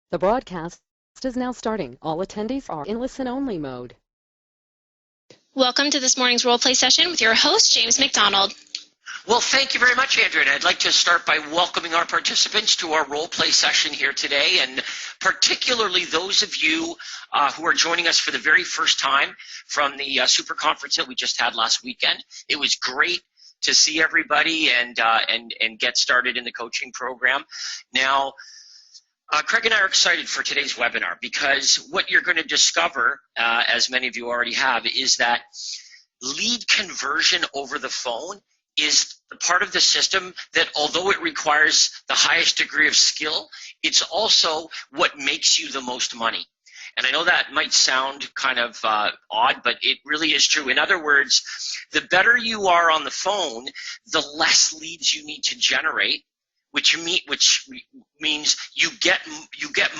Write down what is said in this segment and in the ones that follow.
The broadcast is now starting. All attendees are in listen-only mode. Welcome to this morning's role play session with your host, James McDonald. Well, thank you very much, Andrew, and I'd like to start by welcoming our participants to our role play session here today, and particularly those of you who are joining us for the very first time from the super conference that we just had last weekend. It was great to see everybody and get started in the coaching program. Now, Craig and I are excited for today's webinar because what you're going to discover, as many of you already have, is that lead conversion over the phone is the part of the system that, although it requires the highest degree of skill, it's also what makes you the most money. And I know that might sound kind of odd, but it really is true. In other words, the better you are on the phone, the less leads you need to generate, which means you get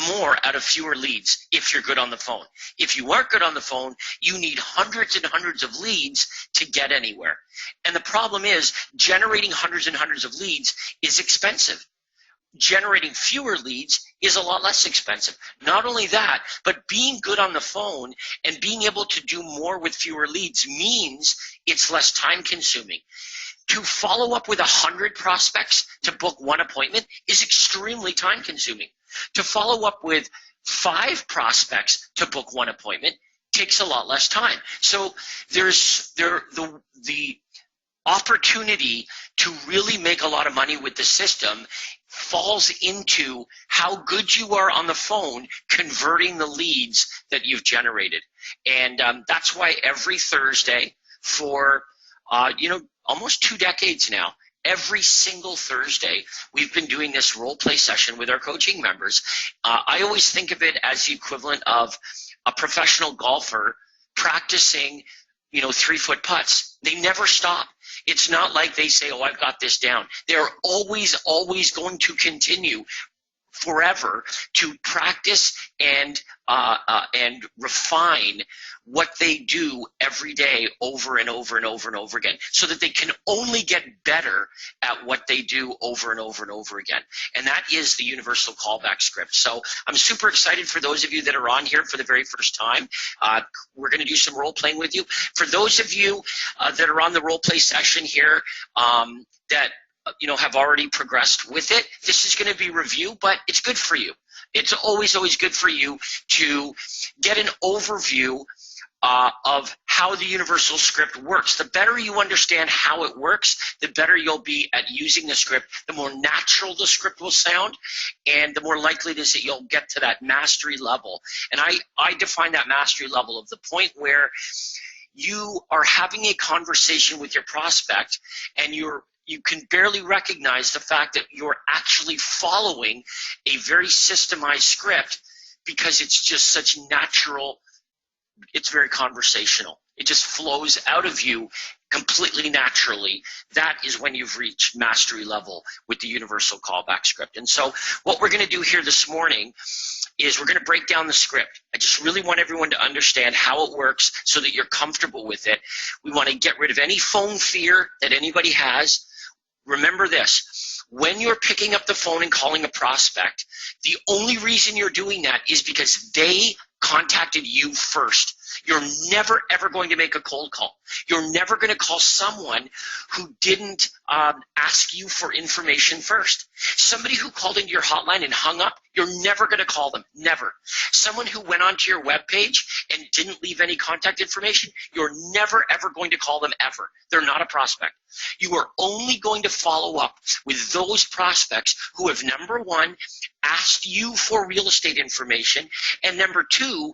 more out of fewer leads if you're good on the phone. If you aren't good on the phone, you need hundreds and hundreds of leads to get anywhere. And the problem is generating hundreds and hundreds of leads is expensive. Generating fewer leads is a lot less expensive. Not only that, but being good on the phone and being able to do more with fewer leads means it's less time consuming. To follow up with 100 prospects to book one appointment is extremely time consuming. To follow up with 5 prospects to book one appointment takes a lot less time. So there's the opportunity to really make a lot of money with the system falls into how good you are on the phone converting the leads that you've generated. And that's why every Thursday for almost 2 decades now, every single Thursday, we've been doing this role play session with our coaching members. I always think of it as the equivalent of a professional golfer practicing, 3-foot putts. They never stop. It's not like they say, oh, I've got this down. They're always going to continue forever to practice and refine what they do every day over and over and over and over again, so that they can only get better at what they do over and over and over again. And that is the universal callback script. So I'm super excited for those of you that are on here for the very first time. We're going to do some role playing with you. For those of you that are on the role play session here that have already progressed with it, this is going to be review, but it's good for you. It's always good for you to get an overview of how the universal script works. The better you understand how it works, the better you'll be at using the script, the more natural the script will sound, and the more likely it is that you'll get to that mastery level. And I define that mastery level of the point where you are having a conversation with your prospect and you can barely recognize the fact that you're actually following a very systemized script because it's just such natural, it's very conversational. It just flows out of you completely naturally. That is when you've reached mastery level with the universal callback script. And so what we're going to do here this morning is we're going to break down the script. I just really want everyone to understand how it works so that you're comfortable with it. We want to get rid of any phone fear that anybody has. Remember this, when you're picking up the phone and calling a prospect, the only reason you're doing that is because they contacted you first. You're never, ever going to make a cold call. You're never going to call someone who didn't ask you for information first. Somebody who called into your hotline and hung up, you're never going to call them, never. Someone who went onto your webpage and didn't leave any contact information, you're never, ever going to call them ever. They're not a prospect. You are only going to follow up with those prospects who have, number one, asked you for real estate information, and number two,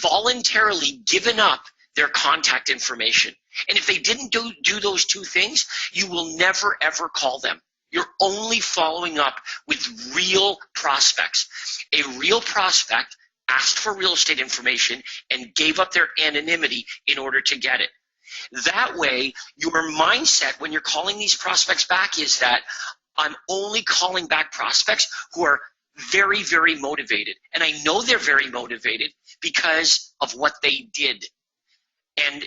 voluntarily given up their contact information. And if they didn't do those two things, you will never, ever call them. You're only following up with real prospects. A real prospect asked for real estate information and gave up their anonymity in order to get it. That way, your mindset when you're calling these prospects back is that I'm only calling back prospects who are very, very motivated. And I know they're very motivated because of what they did. And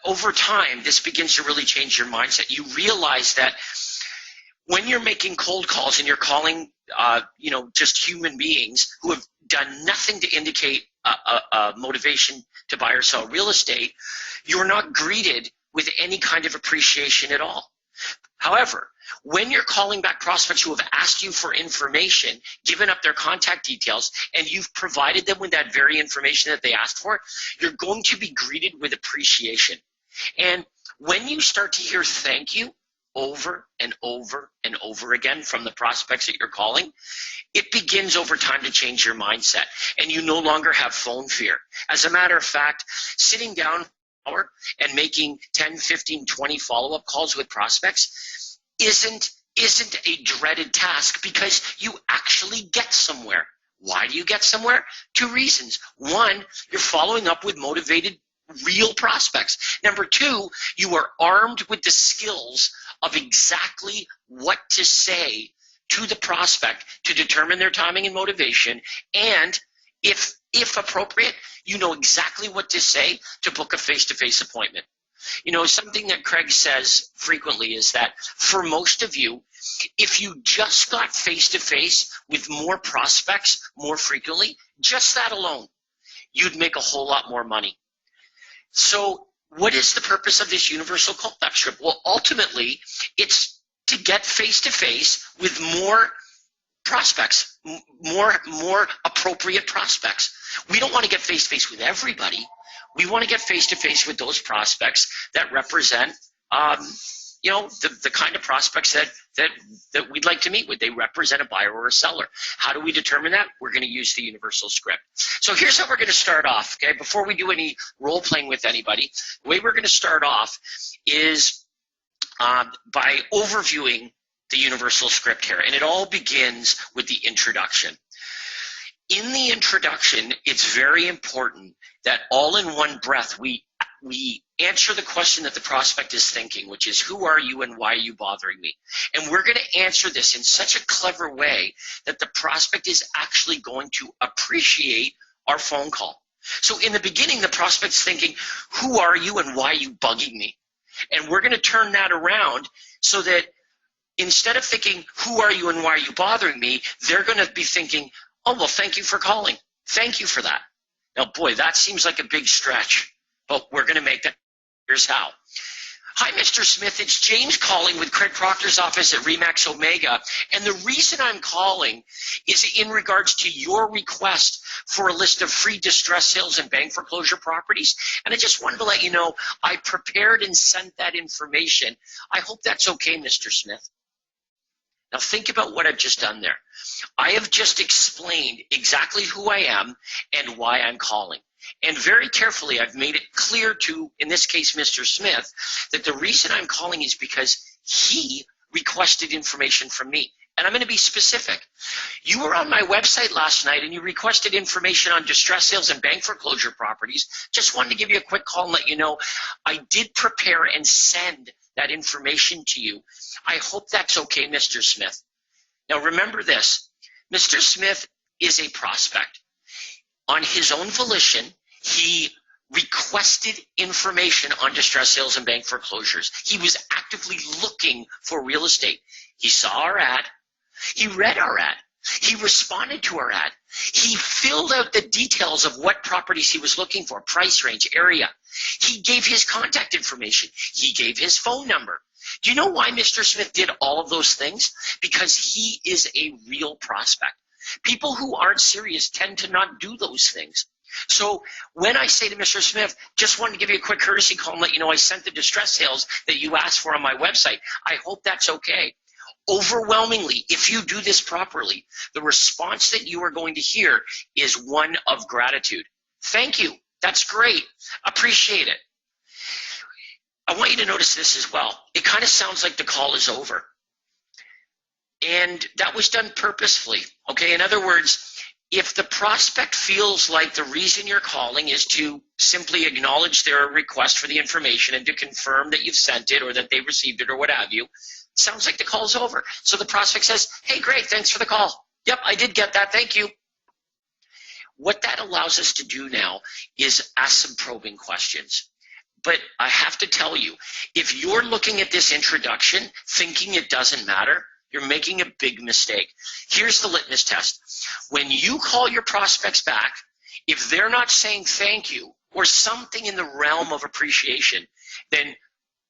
over time, this begins to really change your mindset. You realize that when you're making cold calls and you're calling, just human beings who have done nothing to indicate a motivation to buy or sell real estate, you're not greeted with any kind of appreciation at all. However, when you're calling back prospects who have asked you for information, given up their contact details, and you've provided them with that very information that they asked for, you're going to be greeted with appreciation. And when you start to hear thank you over and over and over again from the prospects that you're calling, it begins over time to change your mindset, and you no longer have phone fear. As a matter of fact, sitting down and making 10, 15, 20 follow-up calls with prospects isn't a dreaded task, because you actually get somewhere. Why do you get somewhere? 2 reasons. 1, you're following up with motivated, real prospects. Number 2, you are armed with the skills of exactly what to say to the prospect to determine their timing and motivation, and if appropriate, you know exactly what to say to book a face-to-face appointment. You know, something that Craig says frequently is that for most of you, if you just got face-to-face with more prospects more frequently, just that alone, you'd make a whole lot more money. So what is the purpose of this universal callback script? Well, ultimately, it's to get face-to-face with more prospects, more appropriate prospects. We don't want to get face-to-face with everybody. We want to get face-to-face with those prospects that represent, you know, the kind of prospects that we'd like to meet with. They represent a buyer or a seller. How do we determine that? We're going to use the universal script. So here's how we're going to start off, okay? Before we do any role-playing with anybody, the way we're going to start off is by overviewing the universal script here. And it all begins with the introduction. In the introduction, it's very important that all in one breath we answer the question that the prospect is thinking, which is, who are you and why are you bothering me? And we're going to answer this in such a clever way that the prospect is actually going to appreciate our phone call. So in the beginning, the prospect's thinking, who are you and why are you bugging me? And we're going to turn that around so that instead of thinking, who are you and why are you bothering me, they're going to be thinking, oh, well, thank you for calling. Thank you for that. Now, boy, that seems like a big stretch, but we're going to make that. Here's how. Hi, Mr. Smith. It's James calling with Craig Proctor's office at RE/MAX Omega. And the reason I'm calling is in regards to your request for a list of free distress sales and bank foreclosure properties. And I just wanted to let you know I prepared and sent that information. I hope that's okay, Mr. Smith. Now think about what I've just done there. I have just explained exactly who I am and why I'm calling. And very carefully, I've made it clear to, in this case, Mr. Smith, that the reason I'm calling is because he requested information from me. And I'm going to be specific. You were on my website last night and you requested information on distress sales and bank foreclosure properties. Just wanted to give you a quick call and let you know I did prepare and send that information to you. I hope that's okay, Mr. Smith. Now remember this, Mr. Smith is a prospect. On his own volition, he requested information on distress sales and bank foreclosures. He was actively looking for real estate. He saw our ad. He read our ad. He responded to our ad. He filled out the details of what properties he was looking for, price range, area. He gave his contact information. He gave his phone number. Do you know why Mr. Smith did all of those things? Because he is a real prospect. People who aren't serious tend to not do those things. So when I say to Mr. Smith, just wanted to give you a quick courtesy call and let you know I sent the distress sales that you asked for on my website, I hope that's okay. Overwhelmingly, if you do this properly, the response that you are going to hear is one of gratitude. Thank you. That's great. Appreciate it. I want you to notice this as well. It kind of sounds like the call is over. And that was done purposefully. Okay, in other words, if the prospect feels like the reason you're calling is to simply acknowledge their request for the information and to confirm that you've sent it or that they received it or what have you, sounds like the call's over. So the prospect says, hey, great, thanks for the call. Yep, I did get that, thank you. What that allows us to do now is ask some probing questions. But I have to tell you, if you're looking at this introduction thinking it doesn't matter, You're making a big mistake. Here's the litmus test. When you call your prospects back, if they're not saying thank you or something in the realm of appreciation, then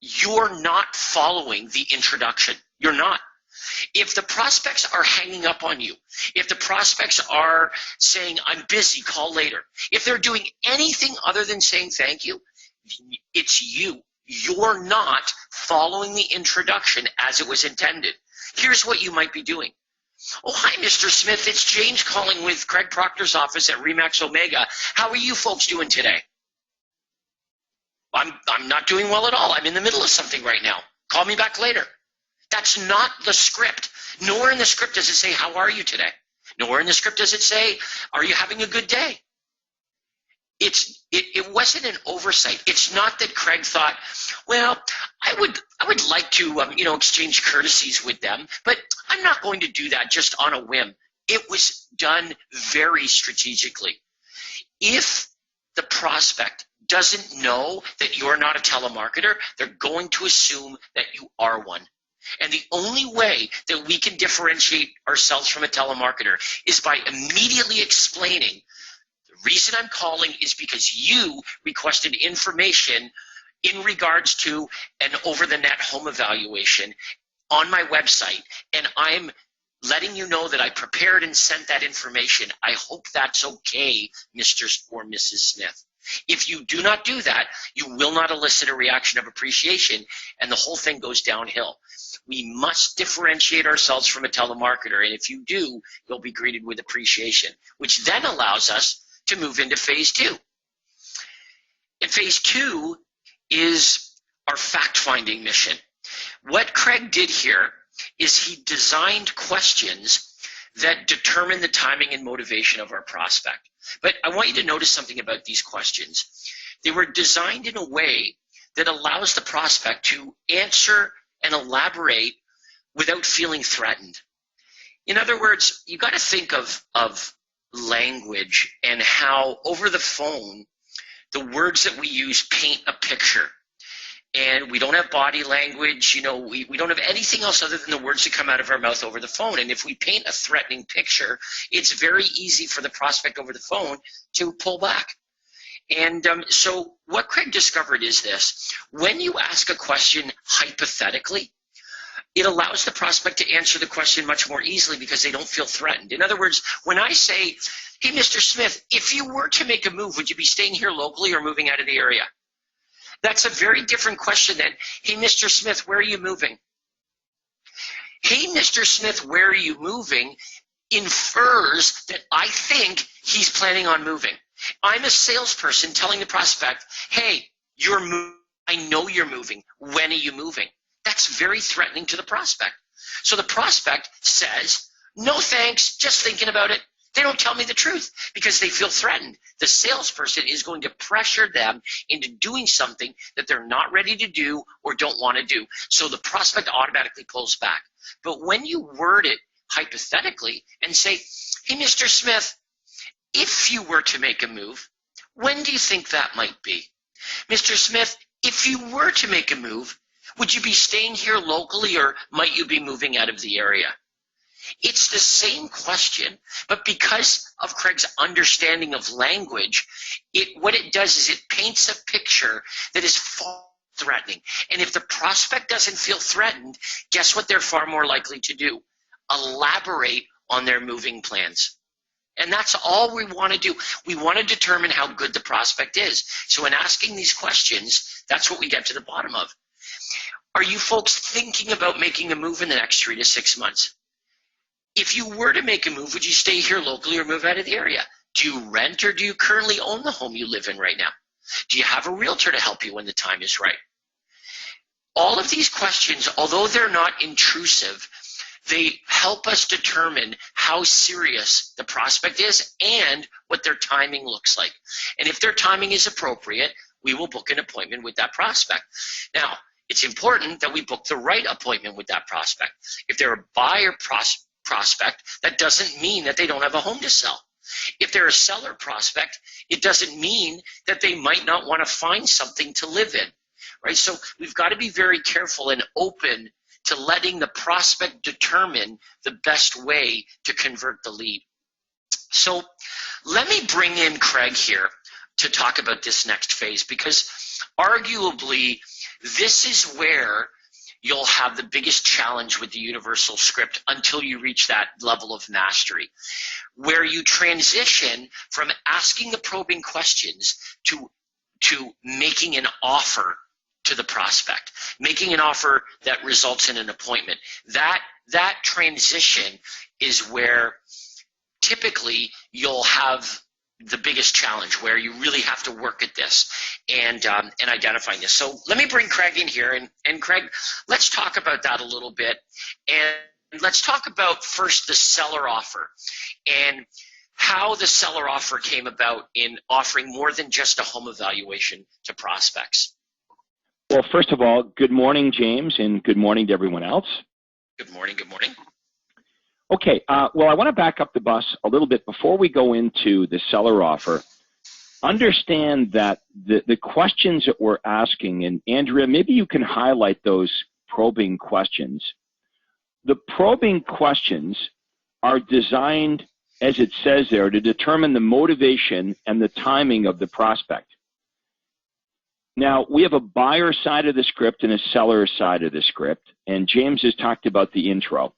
you're not following the introduction. You're not. If the prospects are hanging up on you, if the prospects are saying, I'm busy, call later, if they're doing anything other than saying thank you, it's you. You're not following the introduction as it was intended. Here's what you might be doing. Oh, hi, Mr. Smith. It's James calling with Craig Proctor's office at Remax Omega. How are you folks doing today? I'm not doing well at all. I'm in the middle of something right now. Call me back later. That's not the script. Nowhere in the script does it say, how are you today? Nowhere in the script does it say, are you having a good day? It wasn't an oversight. It's not that Craig thought, well, I would like to exchange courtesies with them, but I'm not going to do that just on a whim. It was done very strategically. If the prospect doesn't know that you're not a telemarketer, they're going to assume that you are one. And the only way that we can differentiate ourselves from a telemarketer is by immediately explaining the reason I'm calling is because you requested information in regards to an over-the-net home evaluation on my website, and I'm letting you know that I prepared and sent that information. I hope that's okay, Mr. or Mrs. Smith. If you do not do that, you will not elicit a reaction of appreciation, and the whole thing goes downhill. We must differentiate ourselves from a telemarketer, and if you do, you'll be greeted with appreciation, which then allows us to move into phase two. And phase two is our fact-finding mission. What Craig did here is he designed questions that determine the timing and motivation of our prospect. But I want you to notice something about these questions. They were designed in a way that allows the prospect to answer and elaborate without feeling threatened. In other words, you got to think of language and how over the phone, the words that we use paint a picture. And we don't have body language, we don't have anything else other than the words that come out of our mouth over the phone. And if we paint a threatening picture, it's very easy for the prospect over the phone to pull back. And so what Craig discovered is this. When you ask a question hypothetically, it allows the prospect to answer the question much more easily because they don't feel threatened. In other words, when I say, hey, Mr. Smith, if you were to make a move, would you be staying here locally or moving out of the area? That's a very different question than, hey, Mr. Smith, where are you moving? Hey, Mr. Smith, where are you moving infers that I think he's planning on moving. I'm a salesperson telling the prospect, hey, you're moving. I know you're moving. When are you moving? That's very threatening to the prospect. So the prospect says, no thanks, just thinking about it. They don't tell me the truth because they feel threatened. The salesperson is going to pressure them into doing something that they're not ready to do or don't want to do. So the prospect automatically pulls back. But when you word it hypothetically and say, hey, Mr. Smith, if you were to make a move, when do you think that might be? Mr. Smith, if you were to make a move, would you be staying here locally or might you be moving out of the area? It's the same question, but because of Craig's understanding of language, what it does is it paints a picture that is far threatening. And if the prospect doesn't feel threatened, guess what they're far more likely to do? Elaborate on their moving plans. And that's all we want to do. We want to determine how good the prospect is. So in asking these questions, that's what we get to the bottom of. Are you folks thinking about making a move in the next 3 to 6 months? If you were to make a move, would you stay here locally or move out of the area? Do you rent or do you currently own the home you live in right now? Do you have a realtor to help you when the time is right? All of these questions, although they're not intrusive, they help us determine how serious the prospect is and what their timing looks like. And if their timing is appropriate, we will book an appointment with that prospect. Now, it's important that we book the right appointment with that prospect. If they're a buyer prospect, that doesn't mean that they don't have a home to sell. If they're a seller prospect, it doesn't mean that they might not want to find something to live in, right? So we've got to be very careful and open to letting the prospect determine the best way to convert the lead. So let me bring in Craig here to talk about this next phase, because arguably this is where you'll have the biggest challenge with the universal script until you reach that level of mastery, where you transition from asking the probing questions to making an offer to the prospect, making an offer that results in an appointment. That transition is where typically you'll have the biggest challenge, where you really have to work at this and identifying this. So let me bring Craig in here, and Craig, let's talk about that a little bit, and let's talk about first the seller offer and how the seller offer came about in offering more than just a home evaluation to prospects. Well, first of all, good morning, James, and good morning to everyone else. Good morning, good morning. Okay, well, I want to back up the bus a little bit before we go into the seller offer. Understand that the questions that we're asking, and Andrea, maybe you can highlight those probing questions. The probing questions are designed, as it says there, to determine the motivation and the timing of the prospect. Now, we have a buyer side of the script and a seller side of the script, and James has talked about the intro.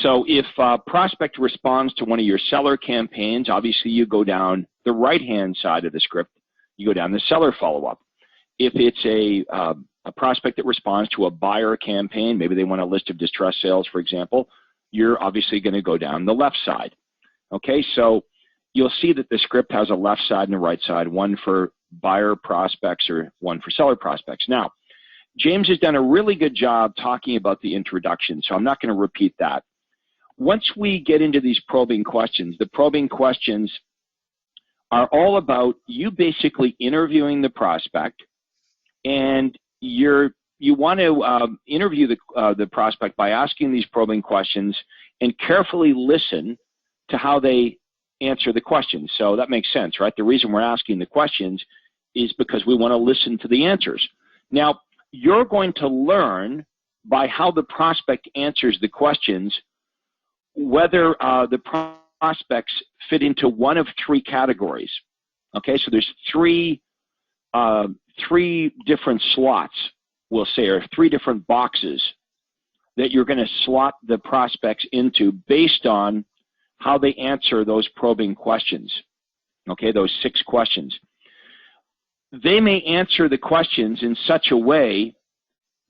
So if a prospect responds to one of your seller campaigns, obviously you go down the right-hand side of the script. You go down the seller follow-up. If it's a prospect that responds to a buyer campaign, maybe they want a list of distressed sales, for example, you're obviously going to go down the left side. Okay, so you'll see that the script has a left side and a right side, one for buyer prospects or one for seller prospects. Now, James has done a really good job talking about the introduction, so I'm not going to repeat that. Once we get into these probing questions, the probing questions are all about you basically interviewing the prospect, and you want to interview the prospect by asking these probing questions and carefully listen to how they answer the questions. So that makes sense, right? The reason we're asking the questions is because we want to listen to the answers. Now, you're going to learn by how the prospect answers the questions whether the prospects fit into one of three categories. Okay, so there's three different slots, we'll say, or three different boxes that you're going to slot the prospects into based on how they answer those probing questions. Okay, those 6 questions. They may answer the questions in such a way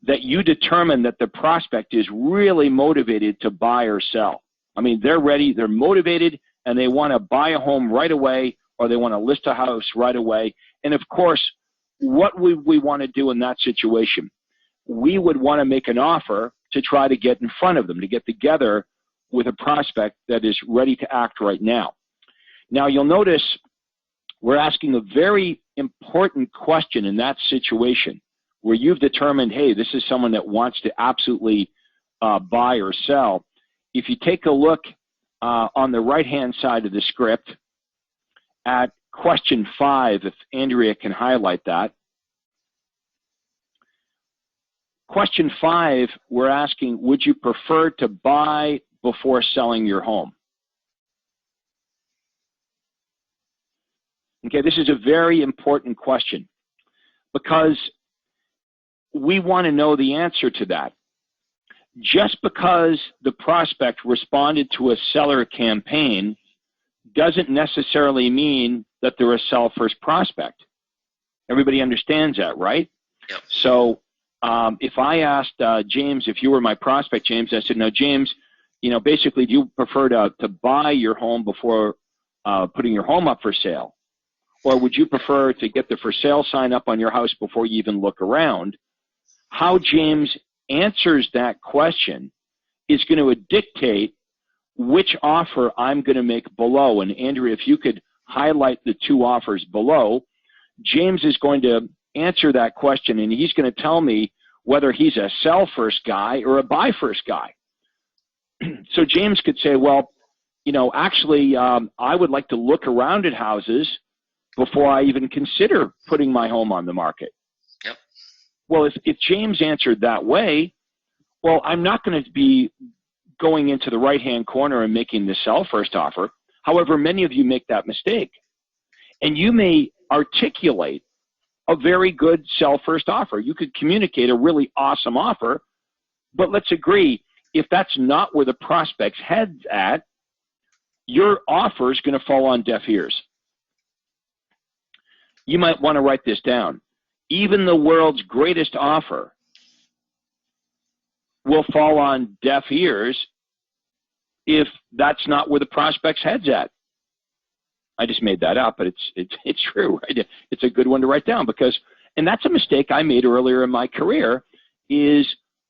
that you determine that the prospect is really motivated to buy or sell. I mean, they're ready, they're motivated, and they want to buy a home right away, or they want to list a house right away. And of course, what we want to do in that situation? We would want to make an offer to try to get in front of them, to get together with a prospect that is ready to act right now. Now, you'll notice we're asking a very important question in that situation where you've determined, hey, this is someone that wants to absolutely buy or sell. If you take a look on the right-hand side of the script at question 5, if Andrea can highlight that. Question 5, we're asking, would you prefer to buy before selling your home? Okay, this is a very important question because we want to know the answer to that. Just because the prospect responded to a seller campaign doesn't necessarily mean that they're a sell first prospect. Everybody understands that, right? Yep. So if I asked James, if you were my prospect, James, I said, no, James, basically, do you prefer to buy your home before putting your home up for sale? Or would you prefer to get the for sale sign up on your house before you even look around? How James answers that question is going to dictate which offer I'm going to make below. And Andrea, if you could highlight the 2 offers below, James is going to answer that question, and he's going to tell me whether he's a sell first guy or a buy first guy. So James could say, well, actually, I would like to look around at houses before I even consider putting my home on the market. Yep. Well, if James answered that way, well, I'm not going to be going into the right-hand corner and making the sell first offer. However, many of you make that mistake. And you may articulate a very good sell first offer. You could communicate a really awesome offer, but let's agree, if that's not where the prospect's head's at, your offer is going to fall on deaf ears. You might want to write this down. Even the world's greatest offer will fall on deaf ears if that's not where the prospect's head's at. I just made that up, but it's true, right? It's a good one to write down because, and that's a mistake I made earlier in my career, is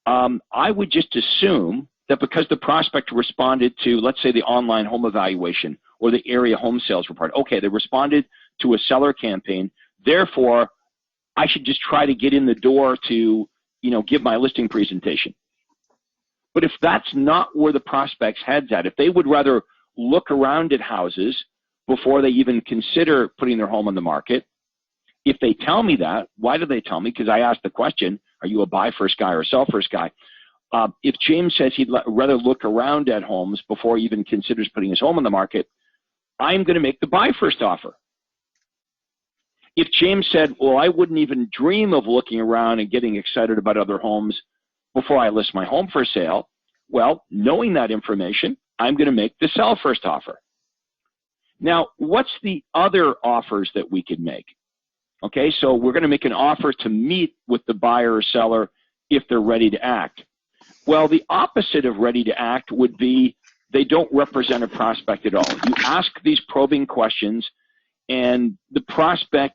I would just assume that because the prospect responded to, let's say, the online home evaluation or the area home sales report, okay, they responded to a seller campaign, therefore I should just try to get in the door to, give my listing presentation. But if that's not where the prospect's head's at, if they would rather look around at houses before they even consider putting their home on the market, if they tell me that, why do they tell me? Because I asked the question, are you a buy first guy or a sell first guy? If James says he'd rather look around at homes before he even considers putting his home on the market, I'm going to make the buy first offer. If James said, well, I wouldn't even dream of looking around and getting excited about other homes before I list my home for sale, well, knowing that information, I'm going to make the sell first offer. Now, what's the other offers that we could make? Okay, so we're going to make an offer to meet with the buyer or seller if they're ready to act. Well, the opposite of ready to act would be they don't represent a prospect at all. You ask these probing questions, and the prospect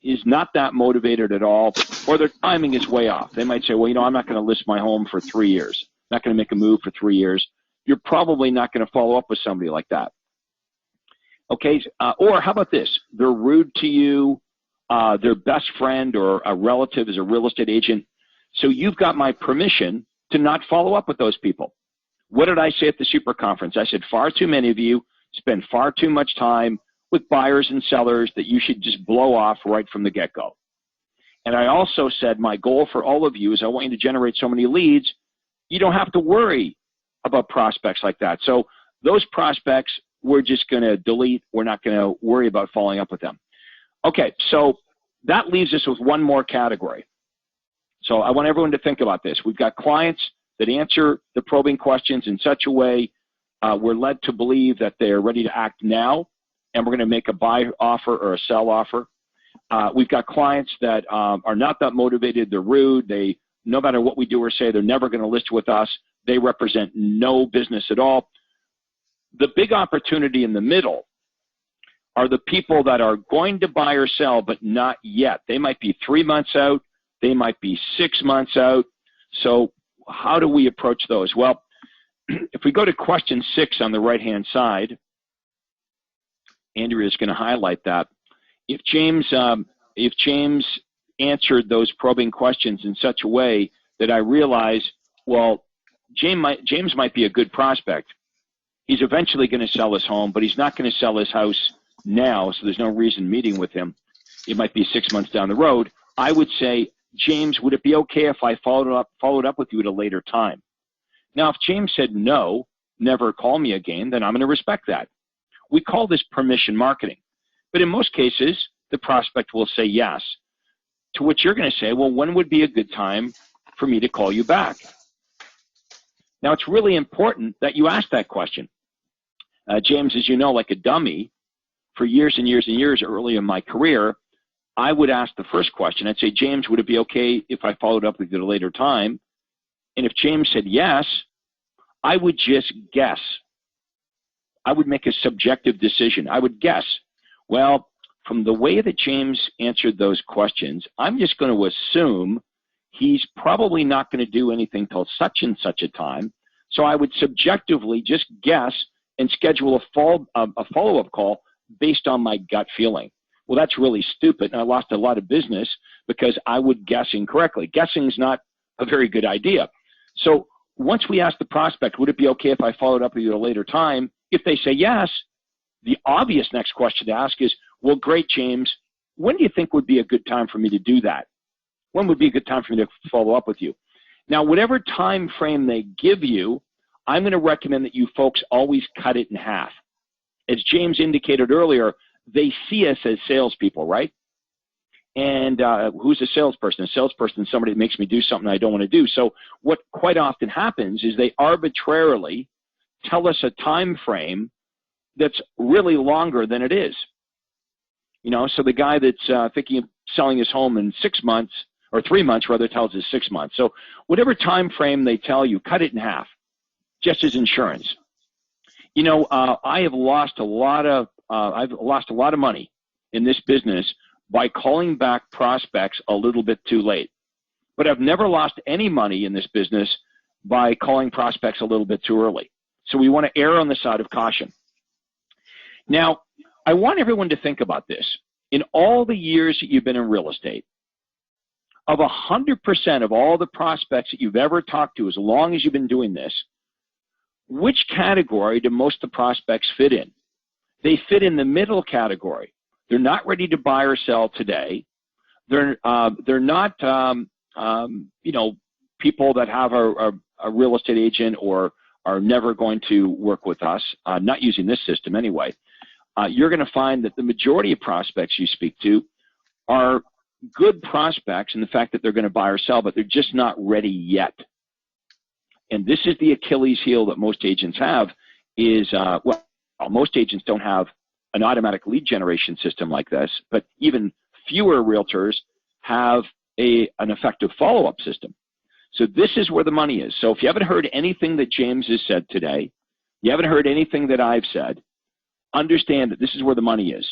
is not that motivated at all, or their timing is way off. They might say, well, I'm not going to list my home for 3 years. I'm not going to make a move for 3 years. You're probably not going to follow up with somebody like that. Okay, or how about this? They're rude to you. Their best friend or a relative is a real estate agent. So you've got my permission to not follow up with those people. What did I say at the super conference? I said, far too many of you spend far too much time with buyers and sellers that you should just blow off right from the get-go. And I also said my goal for all of you is I want you to generate so many leads, you don't have to worry about prospects like that. So those prospects, we're just going to delete. We're not going to worry about following up with them. Okay, so that leaves us with one more category. So I want everyone to think about this. We've got clients that answer the probing questions in such a way we're led to believe that they're ready to act now, and we're going to make a buy offer or a sell offer. We've got clients that are not that motivated. They're rude. No matter what we do or say, they're never going to list with us. They represent no business at all. The big opportunity in the middle are the people that are going to buy or sell, but not yet. They might be 3 months out. They might be 6 months out. So how do we approach those? Well, if we go to question 6 on the right-hand side, Andrea is going to highlight that. If James answered those probing questions in such a way that I realize, well, James might be a good prospect. He's eventually going to sell his home, but he's not going to sell his house now, so there's no reason meeting with him. It might be 6 months down the road. I would say, James, would it be okay if I followed up with you at a later time? Now, if James said no, never call me again, then I'm going to respect that. We call this permission marketing. But in most cases, the prospect will say yes, to which you're going to say, well, when would be a good time for me to call you back? Now, it's really important that you ask that question. James, as you know, like a dummy, for years and years and years early in my career, I would ask the first question. I'd say, James, would it be okay if I followed up with you at a later time? And if James said yes, I would just guess. I would make a subjective decision. I would guess, well, from the way that James answered those questions, I'm just going to assume he's probably not going to do anything till such and such a time. So I would subjectively just guess and schedule a follow-up call based on my gut feeling. Well, that's really stupid, and I lost a lot of business because I would guess incorrectly. Guessing is not a very good idea. So once we ask the prospect, would it be okay if I followed up with you at a later time? If they say yes, the obvious next question to ask is, well, great, James, when do you think would be a good time for me to do that? When would be a good time for me to follow up with you? Now, whatever time frame they give you, I'm going to recommend that you folks always cut it in half. As James indicated earlier, they see us as salespeople, right? And who's a salesperson? A salesperson is somebody that makes me do something I don't want to do. So what quite often happens is they arbitrarily tell us a time frame that's really longer than it is. You know, so the guy that's thinking of selling his home in 6 months, or 3 months rather, tells us 6 months. So whatever time frame they tell you, cut it in half, just as insurance. You know, I've lost a lot of money in this business by calling back prospects a little bit too late. But I've never lost any money in this business by calling prospects a little bit too early. So we want to err on the side of caution. Now, I want everyone to think about this. In all the years that you've been in real estate, of 100% of all the prospects that you've ever talked to, as long as you've been doing this, which category do most of the prospects fit in? They fit in the middle category. They're not ready to buy or sell today. They're not, you know, people that have a real estate agent or are never going to work with us, not using this system anyway. You're going to find that the majority of prospects you speak to are good prospects in the fact that they're going to buy or sell, but they're just not ready yet. And this is the Achilles heel that most agents have is, well, most agents don't have an automatic lead generation system like this, but even fewer realtors have an effective follow-up system. So this is where the money is. So if you haven't heard anything that James has said today, you haven't heard anything that I've said, understand that this is where the money is.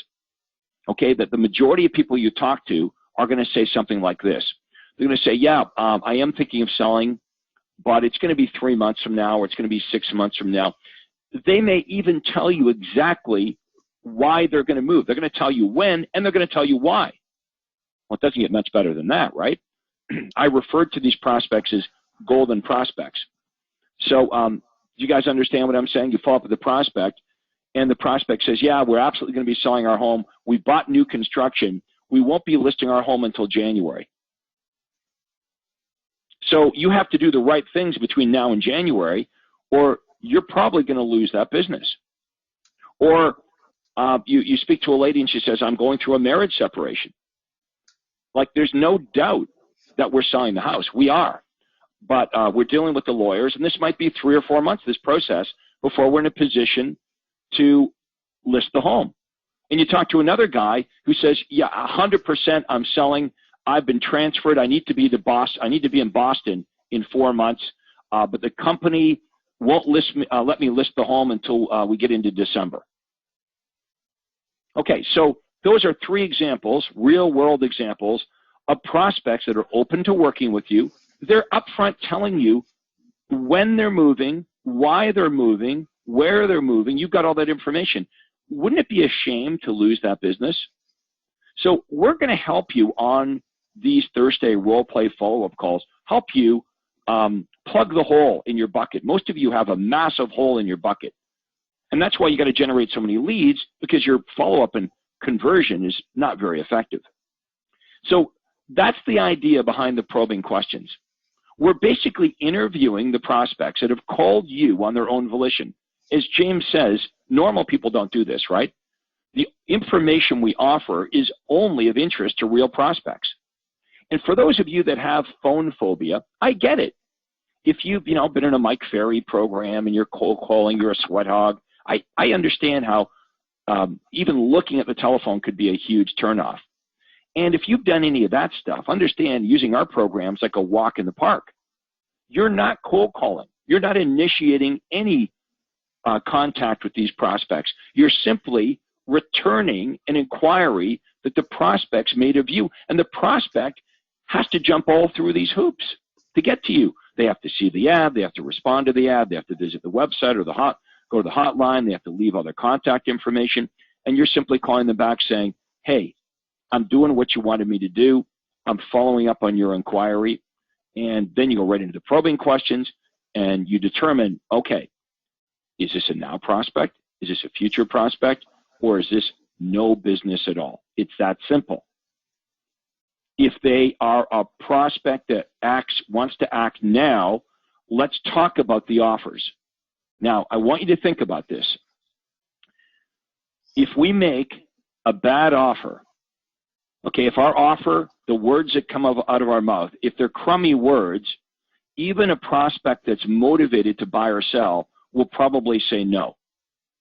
Okay, that the majority of people you talk to are going to say something like this. They're going to say, yeah, I am thinking of selling, but it's going to be 3 months from now, or it's going to be 6 months from now. They may even tell you exactly why they're going to move. They're going to tell you when, and they're going to tell you why. Well, it doesn't get much better than that, right? I referred to these prospects as golden prospects. So do you guys understand what I'm saying? You follow up with the prospect, and the prospect says, yeah, we're absolutely going to be selling our home. We bought new construction. We won't be listing our home until January. So you have to do the right things between now and January, or you're probably going to lose that business. Or you speak to a lady and she says, I'm going through a marriage separation. Like, there's no doubt that we're selling the house. We are. But we're dealing with the lawyers, and this might be 3 or 4 months, this process, before we're in a position to list the home. And you talk to another guy who says, yeah, 100% I'm selling. I've been transferred. I need to be the boss. I need to be in Boston in 4 months, but the company won't let me list the home until we get into December. Okay, so those are 3 examples, real-world examples, of prospects that are open to working with you. They're upfront telling you when they're moving, why they're moving, where they're moving. You've got all that information. Wouldn't it be a shame to lose that business? So we're going to help you on these Thursday role-play follow-up calls, help you plug the hole in your bucket. Most of you have a massive hole in your bucket. And that's why you got to generate so many leads, because your follow-up and conversion is not very effective. So that's the idea behind the probing questions. We're basically interviewing the prospects that have called you on their own volition. As James says, normal people don't do this, right? The information we offer is only of interest to real prospects. And for those of you that have phone phobia, I get it. If you've been in a Mike Ferry program and you're cold calling, you're a sweat hog, I understand how even looking at the telephone could be a huge turnoff. And if you've done any of that stuff, understand using our programs like a walk in the park. You're not cold calling. You're not initiating any contact with these prospects. You're simply returning an inquiry that the prospects made of you. And the prospect has to jump all through these hoops to get to you. They have to see the ad. They have to respond to the ad. They have to visit the website or go to the hotline. They have to leave all their contact information. And you're simply calling them back saying, hey, I'm doing what you wanted me to do. I'm following up on your inquiry. And then you go right into the probing questions and you determine, okay, is this a now prospect? Is this a future prospect? Or is this no business at all? It's that simple. If they are a prospect that wants to act now, let's talk about the offers. Now, I want you to think about this. If we make a bad offer, okay, if our offer, the words that come out of our mouth, if they're crummy words, even a prospect that's motivated to buy or sell will probably say no.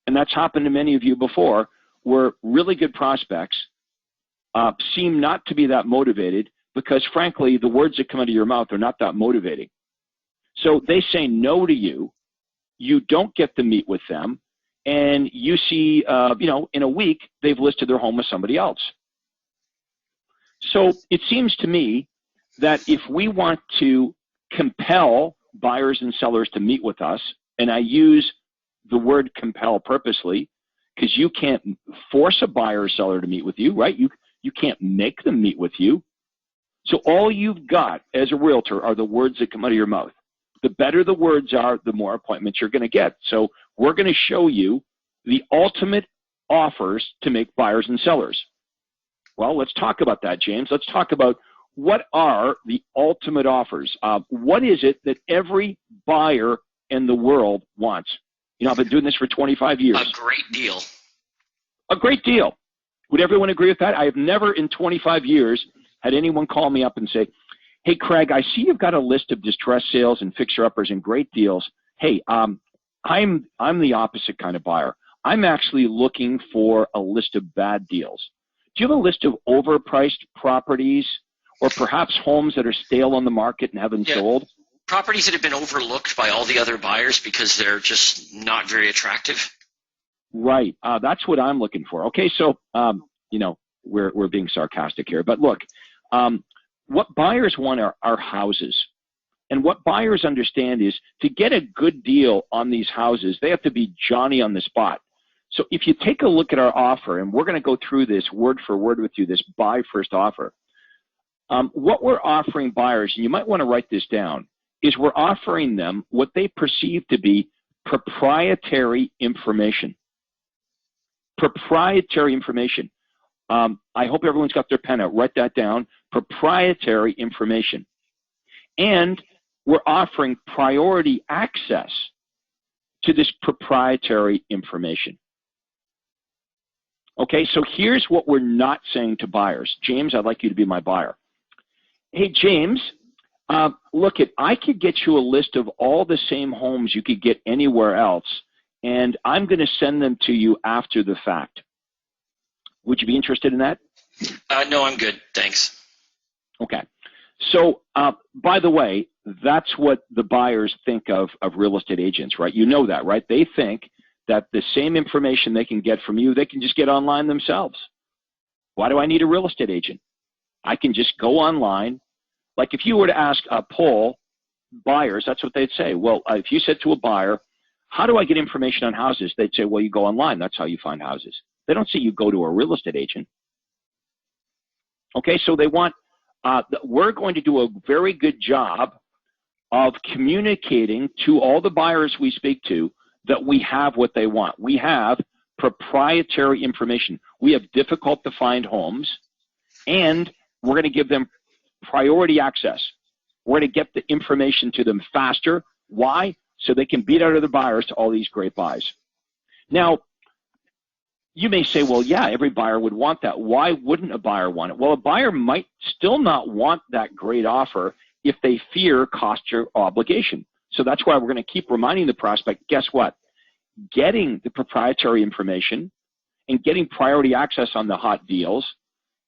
And that's happened to many of you before, where really good prospects seem not to be that motivated because, frankly, the words that come out of your mouth are not that motivating. So they say no to you. You don't get to meet with them. And you see, in a week, they've listed their home with somebody else. So it seems to me that if we want to compel buyers and sellers to meet with us, and I use the word compel purposely because you can't force a buyer or seller to meet with you, right? You can't make them meet with you. So all you've got as a realtor are the words that come out of your mouth. The better the words are, the more appointments you're going to get. So we're going to show you the ultimate offers to make buyers and sellers. Well, let's talk about that, James. Let's talk about what are the ultimate offers. What is it that every buyer in the world wants? I've been doing this for 25 years. A great deal. A great deal. Would everyone agree with that? I have never in 25 years had anyone call me up and say, hey, Craig, I see you've got a list of distressed sales and fixer-uppers and great deals. Hey, I'm the opposite kind of buyer. I'm actually looking for a list of bad deals. Do you have a list of overpriced properties or perhaps homes that are stale on the market and haven't sold? Properties that have been overlooked by all the other buyers because they're just not very attractive. Right. That's what I'm looking for. Okay, so, we're being sarcastic here. But look, what buyers want are houses. And what buyers understand is to get a good deal on these houses, they have to be Johnny on the spot. So if you take a look at our offer, and we're going to go through this word for word with you, this buy first offer, what we're offering buyers, and you might want to write this down, is we're offering them what they perceive to be proprietary information. Proprietary information. I hope everyone's got their pen out. Write that down. Proprietary information. And we're offering priority access to this proprietary information. Okay, so here's what we're not saying to buyers. James, I'd like you to be my buyer. Hey, James, look, I could get you a list of all the same homes you could get anywhere else, and I'm going to send them to you after the fact. Would you be interested in that? No, I'm good. Thanks. Okay. So, by the way, that's what the buyers think of real estate agents, right? You know that, right? They think that the same information they can get from you, they can just get online themselves. Why do I need a real estate agent? I can just go online. Like if you were to ask a poll buyers, that's what they'd say. Well, if you said to a buyer, how do I get information on houses? They'd say, well, you go online. That's how you find houses. They don't say you go to a real estate agent. Okay, so they want, we're going to do a very good job of communicating to all the buyers we speak to that we have what they want. We have proprietary information. We have difficult to find homes, and we're going to give them priority access. We're going to get the information to them faster. Why? So they can beat out other buyers to all these great buys. Now, you may say, well, yeah, every buyer would want that. Why wouldn't a buyer want it? Well, a buyer might still not want that great offer if they fear cost or obligation. So that's why we're going to keep reminding the prospect, guess what? Getting the proprietary information and getting priority access on the hot deals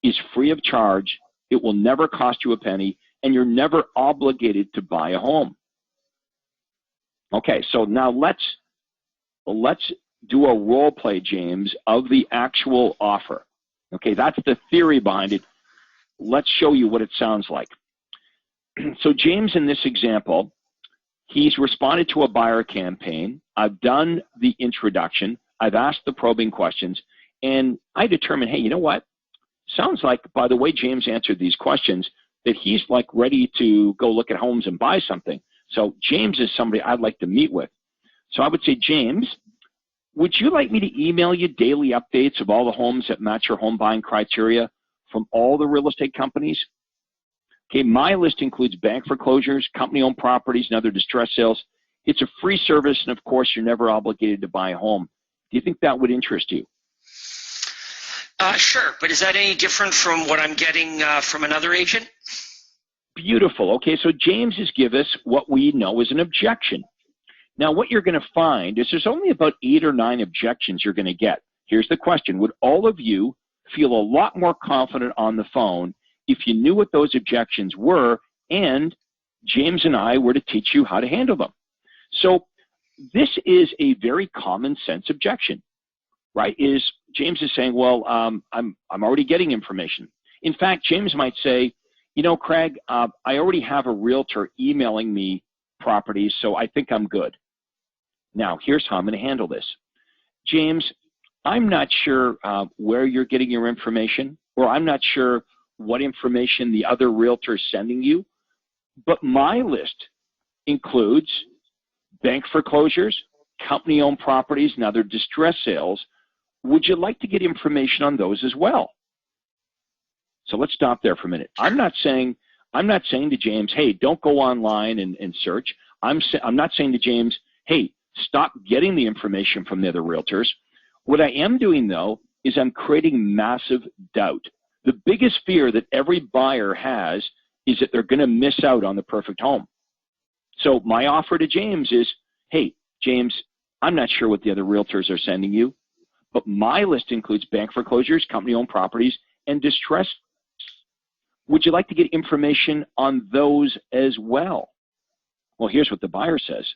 is free of charge. It will never cost you a penny, and you're never obligated to buy a home. Okay, so now let's do a role play, James, of the actual offer. Okay, that's the theory behind it. Let's show you what it sounds like. So James, in this example, he's responded to a buyer campaign. I've done the introduction. I've asked the probing questions, and I determined, hey, you know what? Sounds like, by the way James answered these questions, that he's like ready to go look at homes and buy something. So James is somebody I'd like to meet with. So I would say, James, would you like me to email you daily updates of all the homes that match your home buying criteria from all the real estate companies? Okay, my list includes bank foreclosures, company-owned properties, and other distress sales. It's a free service, and of course, you're never obligated to buy a home. Do you think that would interest you? Sure, but is that any different from what I'm getting from another agent? Beautiful. Okay, so James has given us what we know is an objection. Now, what you're going to find is there's only about 8 or 9 objections you're going to get. Here's the question. Would all of you feel a lot more confident on the phone if you knew what those objections were and James and I were to teach you how to handle them? So this is a very common sense objection, right? James is saying, well, I'm already getting information. In fact, James might say, you know, Craig, I already have a realtor emailing me properties, so I think I'm good. Now, here's how I'm going to handle this. James, I'm not sure where you're getting your information, or I'm not sure what information the other realtor is sending you, but my list includes bank foreclosures, company-owned properties, and other distress sales. Would you like to get information on those as well? So let's stop there for a minute. I'm not saying to James, hey, don't go online and search. I'm not saying to James, hey, stop getting the information from the other realtors. What I am doing, though, is I'm creating massive doubt. The biggest fear that every buyer has is that they're going to miss out on the perfect home. So my offer to James is, hey, James, I'm not sure what the other realtors are sending you, but my list includes bank foreclosures, company-owned properties, and distress. Would you like to get information on those as well? Well, here's what the buyer says.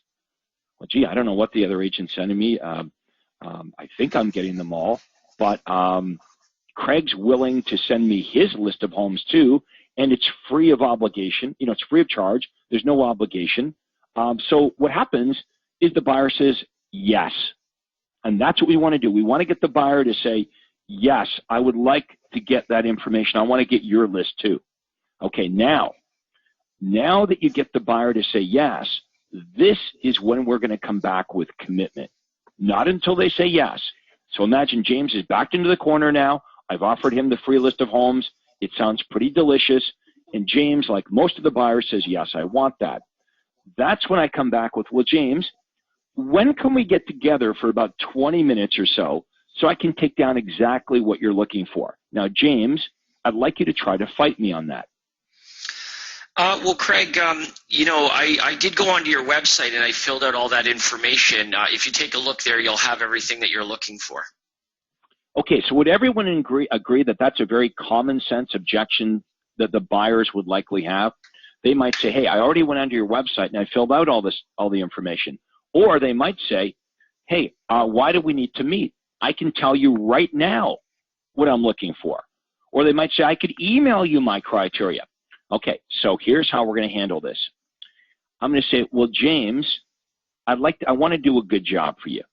Well, gee, I don't know what the other agent's sending me. I think I'm getting them all, but Craig's willing to send me his list of homes too, and it's free of obligation. You know, it's free of charge. There's no obligation. So what happens is the buyer says yes, and that's what we want to do. We want to get the buyer to say, yes, I would like to get that information. I want to get your list too. Okay, now that you get the buyer to say yes, this is when we're going to come back with commitment. Not until they say yes. So imagine James is backed into the corner now. I've offered him the free list of homes. It sounds pretty delicious. And James, like most of the buyers, says, yes, I want that. That's when I come back with, well, James, when can we get together for about 20 minutes or so I can take down exactly what you're looking for? Now, James, I'd like you to try to fight me on that. Well, Craig, you know, I did go onto your website and I filled out all that information. If you take a look there, you'll have everything that you're looking for. Okay, so would everyone agree that that's a very common sense objection that the buyers would likely have? They might say, hey, I already went onto your website and I filled out all the information. Or they might say, hey, why do we need to meet? I can tell you right now what I'm looking for. Or they might say, I could email you my criteria. Okay, so here's how we're going to handle this. I'm going to say, well, James, I want to do a good job for you.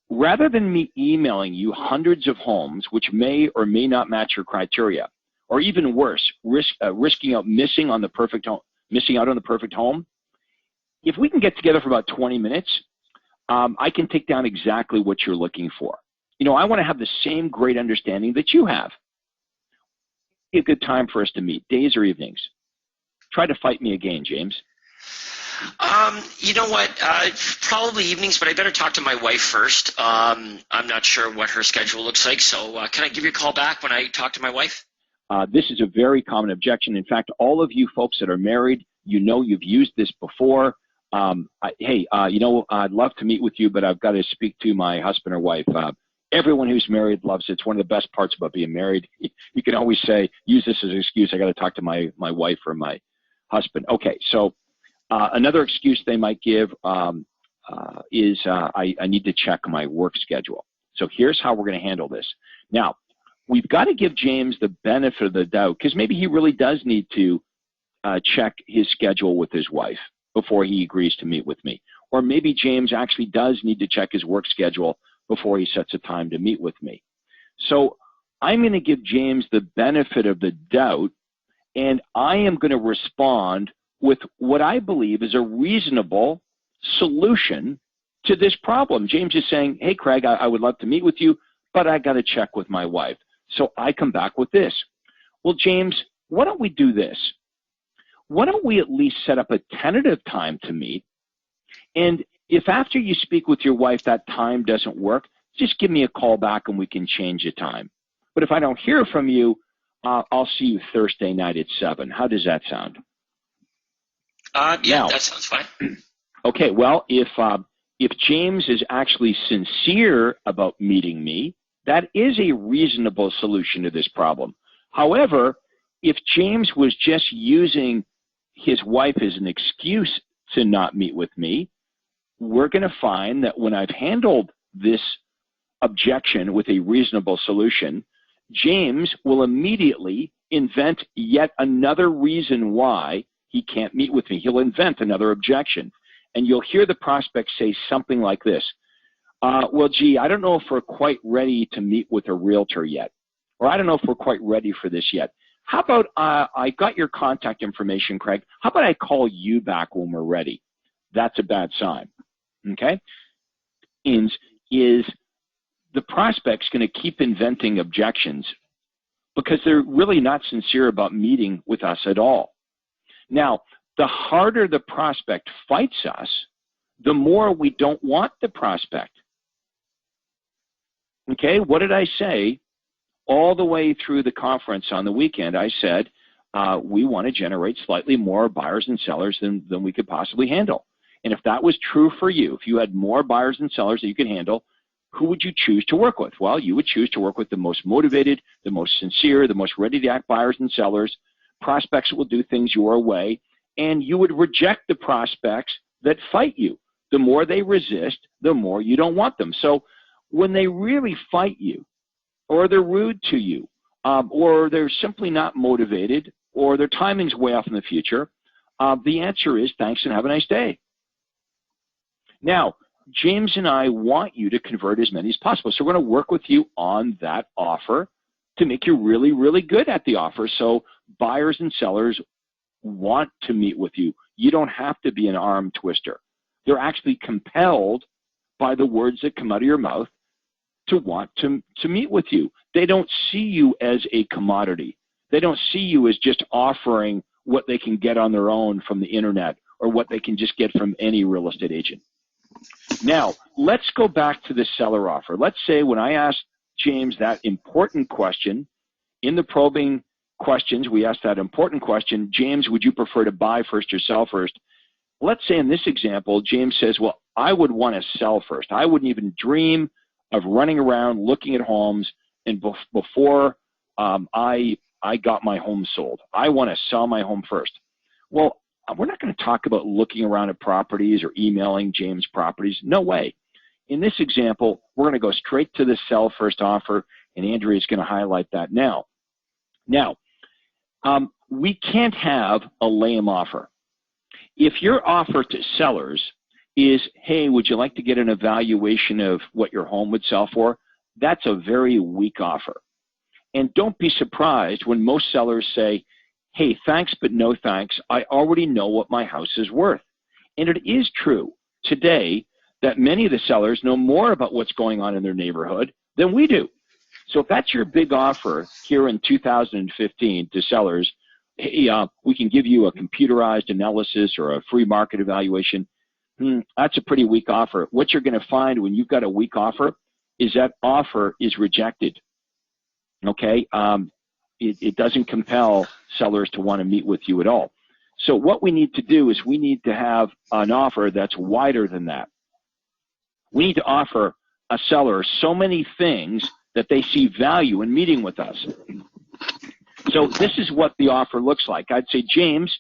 Rather than me emailing you hundreds of homes which may or may not match your criteria, or even worse, risking out missing out on the perfect home, if we can get together for about 20 minutes, I can take down exactly what you're looking for. You know, I want to have the same great understanding that you have. A good time for us to meet, days or evenings. Try to fight me again, James. You know what? Probably evenings, but I better talk to my wife first. I'm not sure what her schedule looks like, so can I give you a call back when I talk to my wife? This is a very common objection. In fact, all of you folks that are married, you know you've used this before. Hey, you know, I'd love to meet with you, but I've got to speak to my husband or wife. Everyone who's married loves it. It's one of the best parts about being married. You can always say, use this as an excuse. I got to talk to my wife or my husband. Okay, so another excuse they might give is I need to check my work schedule. So here's how we're going to handle this. Now, we've got to give James the benefit of the doubt because maybe he really does need to check his schedule with his wife before he agrees to meet with me. Or maybe James actually does need to check his work schedule before he sets a time to meet with me. So I'm going to give James the benefit of the doubt, and I am going to respond with what I believe is a reasonable solution to this problem. James is saying, hey, Craig, I would love to meet with you, but I got to check with my wife. So I come back with this. Well, James, why don't we do this? why don't we at least set up a tentative time to meet? And if after you speak with your wife that time doesn't work, just give me a call back and we can change the time. But if I don't hear from you, I'll see you Thursday night at 7. How does that sound? Yeah, now, that sounds fine. Okay, well, if James is actually sincere about meeting me, that is a reasonable solution to this problem. However, if James was just using his wife as an excuse to not meet with me, we're going to find that when I've handled this objection with a reasonable solution, James will immediately invent yet another reason why he can't meet with me. He'll invent another objection. And you'll hear the prospect say something like this. Well, gee, I don't know if we're quite ready to meet with a realtor yet. Or I don't know if we're quite ready for this yet. How about I got your contact information, Craig. How about I call you back when we're ready? That's a bad sign. Okay? Is the prospect's going to keep inventing objections because they're really not sincere about meeting with us at all. Now, the harder the prospect fights us, the more we don't want the prospect. Okay, what did I say all the way through the conference on the weekend? I said, we want to generate slightly more buyers and sellers than we could possibly handle. And if that was true for you, if you had more buyers and sellers that you could handle, who would you choose to work with? Well, you would choose to work with the most motivated, the most sincere, the most ready-to-act buyers and sellers, prospects that will do things your way, and you would reject the prospects that fight you. The more they resist, the more you don't want them. So when they really fight you, or they're rude to you, or they're simply not motivated, or their timing's way off in the future, the answer is thanks and have a nice day. Now, James and I want you to convert as many as possible. So we're going to work with you on that offer to make you really, really good at the offer. So buyers and sellers want to meet with you. You don't have to be an arm twister. They're actually compelled by the words that come out of your mouth to want to meet with you. They don't see you as a commodity. They don't see you as just offering what they can get on their own from the internet or what they can just get from any real estate agent. Now, let's go back to the seller offer. Let's say when I asked James that important question, in the probing questions, we asked that important question, James, would you prefer to buy first or sell first? Let's say in this example, James says, well, I would want to sell first. I wouldn't even dream of running around looking at homes and before I got my home sold. I want to sell my home first. Well, we're not going to talk about looking around at properties or emailing James properties. No way. In this example, we're going to go straight to the sell first offer, and Andrea is going to highlight that now. Now, we can't have a lame offer. If your offer to sellers is, hey, would you like to get an evaluation of what your home would sell for? That's a very weak offer. And don't be surprised when most sellers say, hey, thanks, but no thanks. I already know what my house is worth. And it is true today that many of the sellers know more about what's going on in their neighborhood than we do. So if that's your big offer here in 2015 to sellers, hey, we can give you a computerized analysis or a free market evaluation, that's a pretty weak offer. What you're going to find when you've got a weak offer is that offer is rejected. Okay? It doesn't compel sellers to want to meet with you at all. So what we need to do is we need to have an offer that's wider than that. We need to offer a seller so many things that they see value in meeting with us. So this is what the offer looks like. I'd say, James,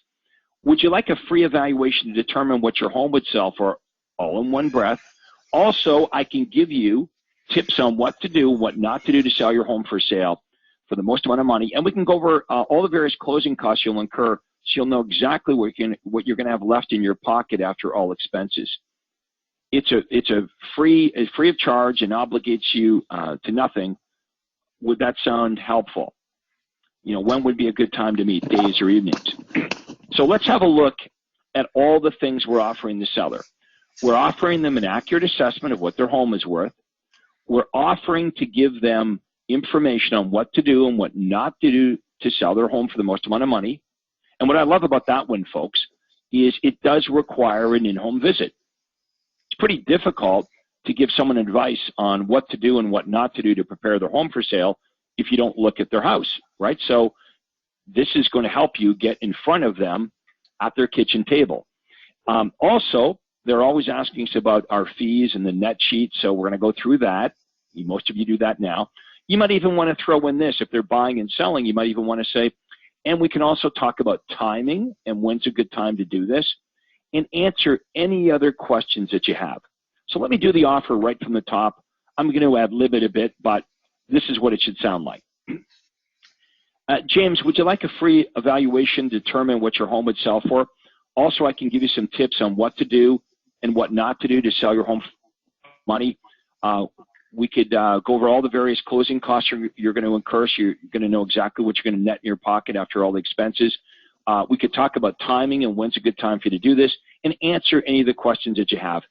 would you like a free evaluation to determine what your home would sell for all in one breath? Also, I can give you tips on what to do, what not to do to sell your home for sale for the most amount of money. And we can go over all the various closing costs you'll incur so you'll know exactly what you're going to have left in your pocket after all expenses. It's a free of charge and obligates you to nothing. Would that sound helpful? You know, when would be a good time to meet, days or evenings? So let's have a look at all the things we're offering the seller. We're offering them an accurate assessment of what their home is worth. We're offering to give them information on what to do and what not to do to sell their home for the most amount of money. And what I love about that one, folks, is it does require an in-home visit. It's pretty difficult to give someone advice on what to do and what not to do to prepare their home for sale if you don't look at their house, right? So this is going to help you get in front of them at their kitchen table. Also, they're always asking us about our fees and the net sheet, so we're going to go through that. Most of you do that now. You might even want to throw in this. If they're buying and selling, you might even want to say, and we can also talk about timing and when's a good time to do this, and answer any other questions that you have. So let me do the offer right from the top. I'm going to ad-lib it a bit, but this is what it should sound like. James, would you like a free evaluation to determine what your home would sell for? Also, I can give you some tips on what to do and what not to do to sell your home for money. We could go over all the various closing costs you're going to incur, so you're going to know exactly what you're going to net in your pocket after all the expenses. We could talk about timing and when's a good time for you to do this, and answer any of the questions that you have.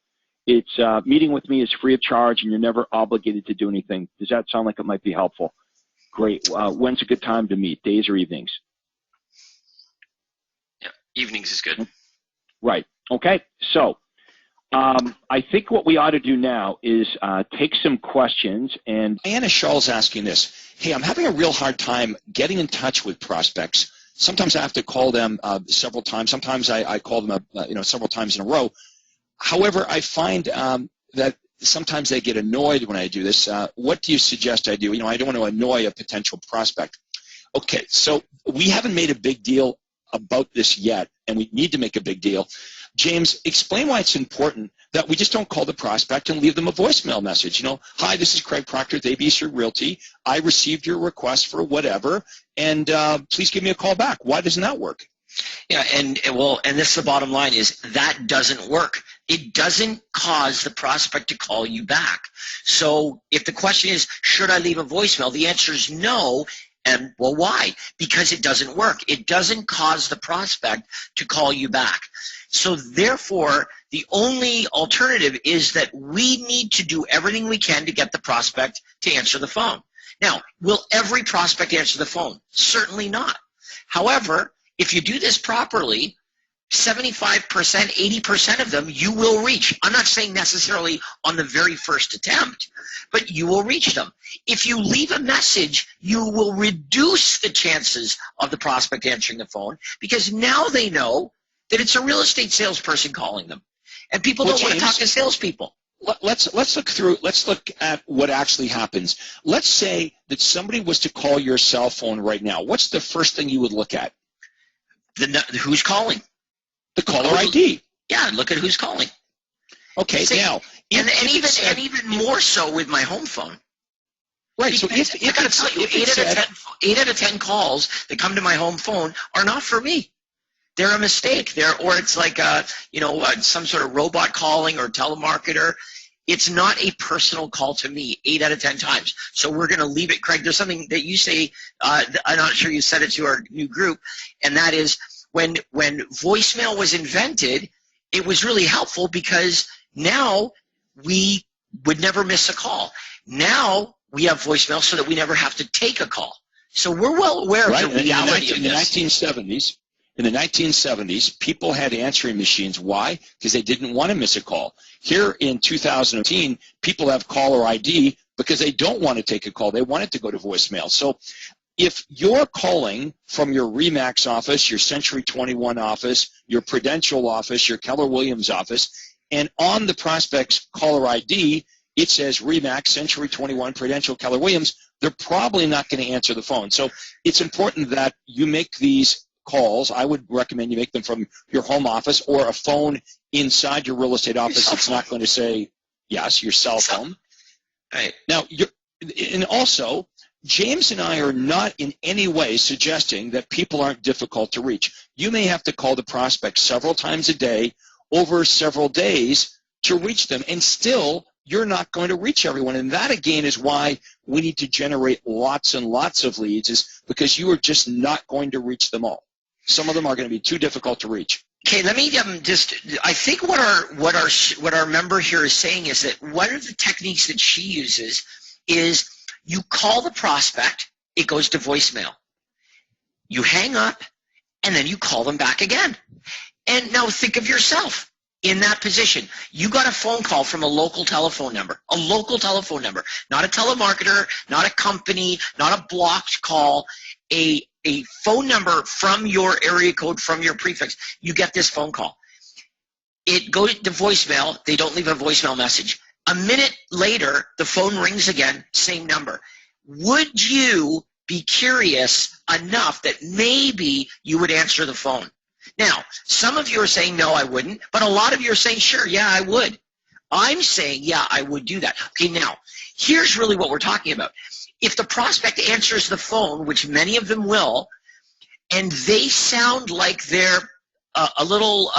It's meeting with me is free of charge, and you're never obligated to do anything. Does that sound like it might be helpful? Great. When's a good time to meet, days or evenings? Yeah, evenings is good. Right. Okay. So I think what we ought to do now is take some questions. And Anna Shaw's asking this. Hey, I'm having a real hard time getting in touch with prospects. Sometimes I have to call them several times. Sometimes I call them several times in a row. However, I find that sometimes they get annoyed when I do this. What do you suggest I do? I don't want to annoy a potential prospect. Okay, so we haven't made a big deal about this yet, and we need to make a big deal. James, explain why it's important that we just don't call the prospect and leave them a voicemail message. Hi, this is Craig Proctor with ABC Realty. I received your request for whatever, and please give me a call back. Why doesn't that work? Yeah, and this is the bottom line is that doesn't work. It doesn't cause the prospect to call you back. So if the question is, should I leave a voicemail? The answer is no. And well, why? Because it doesn't work. It doesn't cause the prospect to call you back. So therefore, the only alternative is that we need to do everything we can to get the prospect to answer the phone. Now, will every prospect answer the phone? Certainly not. However, if you do this properly, 75%, 80% of them you will reach. I'm not saying necessarily on the very first attempt, but you will reach them. If you leave a message, you will reduce the chances of the prospect answering the phone because now they know that it's a real estate salesperson calling them. And people don't want to talk to salespeople. Let's look at what actually happens. Let's say that somebody was to call your cell phone right now. What's the first thing you would look at? Who's calling? The caller ID. Yeah, look at who's calling. Okay, now. And even more so with my home phone. Right, so if I got to tell you, 8 out of 10 calls that come to my home phone are not for me. They're a mistake. Or it's like some sort of robot calling or telemarketer. It's not a personal call to me 8 out of 10 times. So we're going to leave it, Craig. There's something that you say, I'm not sure you said it to our new group, and that is when voicemail was invented, it was really helpful because now we would never miss a call. Now we have voicemail so that we never have to take a call. So we're well aware of the reality of this. In the 1970s, people had answering machines. Why? Because they didn't want to miss a call. Here in 2018, people have caller ID because they don't want to take a call. They want it to go to voicemail. So if you're calling from your RE/MAX office, your Century 21 office, your Prudential office, your Keller Williams office, and on the prospect's caller ID, it says RE/MAX, Century 21, Prudential, Keller Williams, they're probably not going to answer the phone. So it's important that you make these calls. I would recommend you make them from your home office or a phone inside your real estate office. It's not going to say, yes, your cell phone. Right. Now, and also, James and I are not in any way suggesting that people aren't difficult to reach. You may have to call the prospect several times a day over several days to reach them, and still you're not going to reach everyone. And that, again, is why we need to generate lots and lots of leads, is because you are just not going to reach them all. Some of them are going to be too difficult to reach. Okay, let me I think what our member here is saying is that one of the techniques that she uses is you call the prospect, it goes to voicemail. You hang up, and then you call them back again. And now think of yourself in that position. You got a phone call from a local telephone number, not a telemarketer, not a company, not a blocked call, a phone number from your area code, from your prefix. You get this phone call. It goes to voicemail. They don't leave a voicemail message. A minute later, the phone rings again, same number. Would you be curious enough that maybe you would answer the phone? Now, some of you are saying, no, I wouldn't, but a lot of you are saying, sure, yeah, I would. I'm saying, yeah, I would do that. Okay, now, here's really what we're talking about. If the prospect answers the phone, which many of them will, and they sound like they're a little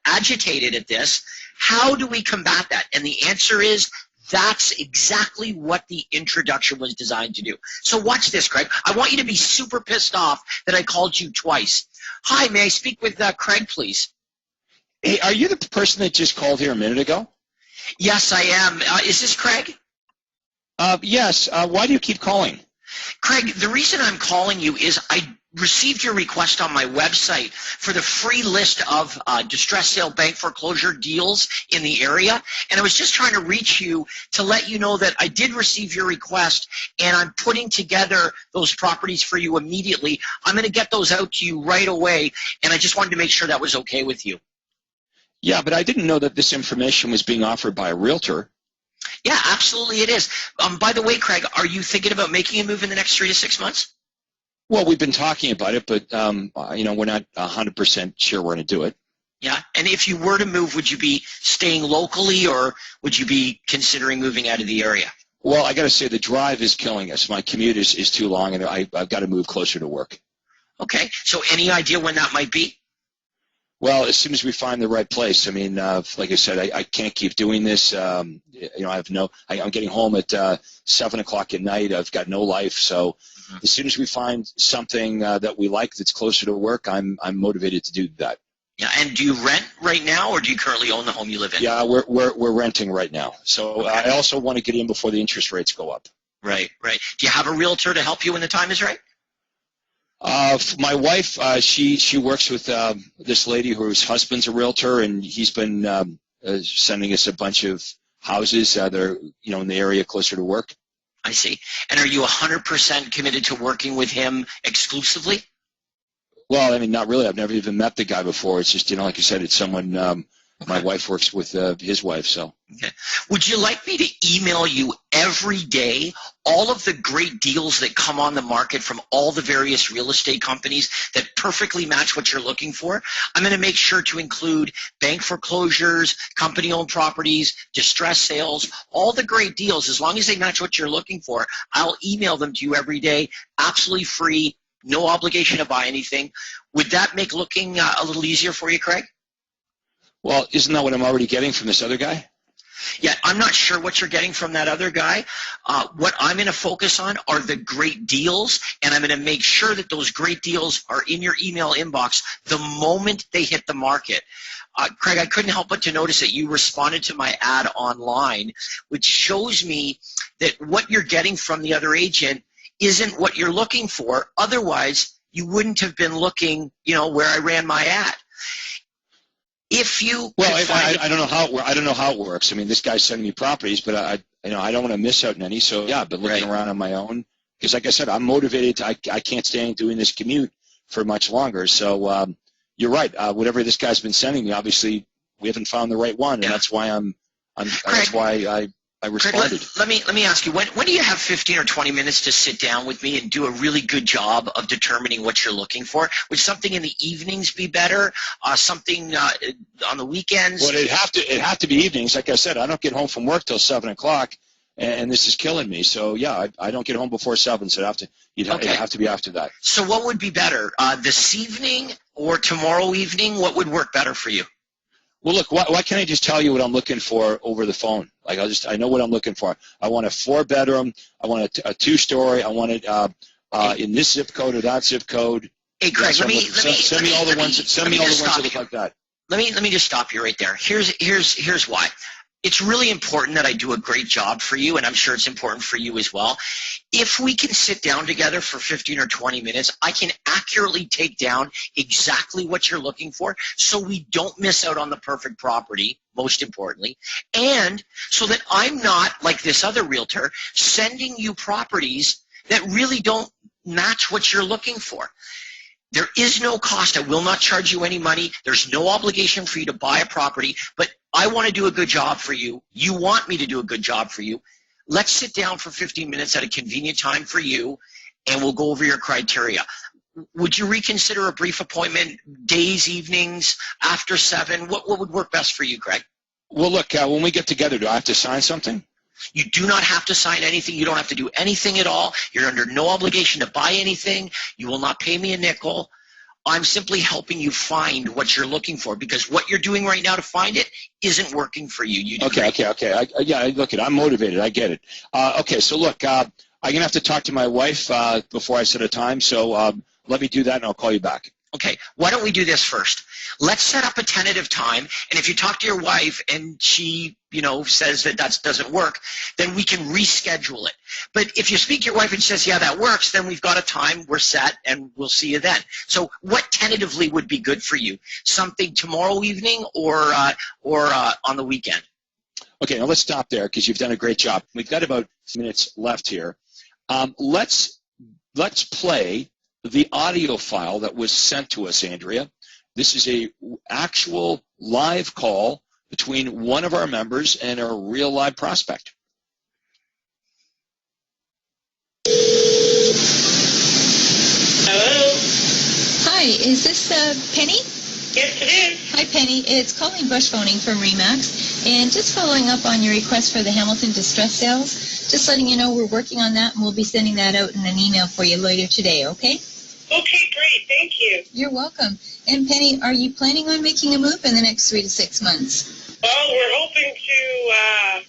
agitated at this, how do we combat that? And the answer is, that's exactly what the introduction was designed to do. So watch this, Craig. I want you to be super pissed off that I called you twice. Hi, may I speak with Craig, please? Hey, are you the person that just called here a minute ago? Yes, I am. Is this Craig? Yes. Why do you keep calling? Craig, the reason I'm calling you is I received your request on my website for the free list of distressed sale bank foreclosure deals in the area, and I was just trying to reach you to let you know that I did receive your request, and I'm putting together those properties for you immediately. I'm going to get those out to you right away, and I just wanted to make sure that was okay with you. Yeah, but I didn't know that this information was being offered by a realtor. Yeah, absolutely it is. By the way, Craig, are you thinking about making a move in the next 3 to 6 months? Well, we've been talking about it, but we're not 100% sure we're going to do it. Yeah, and if you were to move, would you be staying locally, or would you be considering moving out of the area? Well, I got to say the drive is killing us. My commute is too long, and I've got to move closer to work. Okay, so any idea when that might be? Well, as soon as we find the right place. I mean, like I said, I can't keep doing this. I'm getting home at 7 o'clock at night. I've got no life, so as soon as we find something that we like that's closer to work, I'm motivated to do that. Yeah, and do you rent right now, or do you currently own the home you live in? Yeah, we're renting right now. So okay. I also want to get in before the interest rates go up. Right. Do you have a realtor to help you when the time is right? My wife, she works with this lady whose husband's a realtor, and he's been sending us a bunch of houses that are in the area closer to work. I see. And are you 100% committed to working with him exclusively? Well, I mean, not really. I've never even met the guy before. It's just, like you said, it's someone. My wife works with his wife, so. Okay. Would you like me to email you every day all of the great deals that come on the market from all the various real estate companies that perfectly match what you're looking for? I'm going to make sure to include bank foreclosures, company-owned properties, distress sales, all the great deals. As long as they match what you're looking for, I'll email them to you every day, absolutely free, no obligation to buy anything. Would that make looking a little easier for you, Craig? Well, isn't that what I'm already getting from this other guy? Yeah, I'm not sure what you're getting from that other guy. What I'm going to focus on are the great deals, and I'm going to make sure that those great deals are in your email inbox the moment they hit the market. Craig, I couldn't help but to notice that you responded to my ad online, which shows me that what you're getting from the other agent isn't what you're looking for. Otherwise, you wouldn't have been looking, where I ran my ad. If you I don't know how it works. I mean, this guy's sending me properties, but I don't want to miss out on any. So yeah, I've been looking around on my own because, like I said, I'm motivated. I can't stay doing this commute for much longer. So you're right. Whatever this guy's been sending me, obviously we haven't found the right one, and that's why that's why I responded. Craig, let me ask you, when do you have 15 or 20 minutes to sit down with me and do a really good job of determining what you're looking for? Would something in the evenings be better? Something on the weekends? Well, it'd have to be evenings. Like I said, I don't get home from work till 7 o'clock, and this is killing me. So yeah, I don't get home before 7. So it'd have to be after that. So what would be better, this evening or tomorrow evening? What would work better for you? Well, look, why can't I just tell you what I'm looking for over the phone? Like I know what I'm looking for. I want a 4-bedroom. I want a 2-story. I want it in this zip code or that zip code. Hey, Craig, send me all the ones that look like that. Let me just stop you right there. Here's why. it's really important that I do a great job for you, and I'm sure it's important for you as well. If we can sit down together for 15 or 20 minutes, I can accurately take down exactly what you're looking for so we don't miss out on the perfect property, most importantly, and so that I'm not, like this other realtor, sending you properties that really don't match what you're looking for. There is no cost. I will not charge you any money. There's no obligation for you to buy a property, but I want to do a good job for you. You want me to do a good job for you. Let's sit down for 15 minutes at a convenient time for you, and we'll go over your criteria. Would you reconsider a brief appointment, days, evenings, after 7? What would work best for you, Greg? Well, look, when we get together, do I have to sign something? You do not have to sign anything. You don't have to do anything at all. You're under no obligation to buy anything. You will not pay me a nickel. I'm simply helping you find what you're looking for, because what you're doing right now to find it isn't working for you. Okay. Look, I'm motivated. I get it. Okay, so look, I'm going to have to talk to my wife before I set a time, so let me do that, and I'll call you back. Okay, why don't we do this first? Let's set up a tentative time, and if you talk to your wife and she, says that doesn't work, then we can reschedule it. But if you speak to your wife and she says, yeah, that works, then we've got a time, we're set, and we'll see you then. So what tentatively would be good for you? Something tomorrow evening or on the weekend? Okay, now let's stop there because you've done a great job. We've got about minutes left here. Let's play the audio file that was sent to us, Andrea. This is a actual live call between one of our members and a real live prospect. Hello? Hi, is this Penny? Yes, it is. Hi, Penny. It's Colleen Bush phoning from REMAX, and just following up on your request for the Hamilton distress sales, just letting you know we're working on that, and we'll be sending that out in an email for you later today, okay? Okay, great. Thank you. You're welcome. And Penny, are you planning on making a move in the next 3 to 6 months? Well, we're hoping to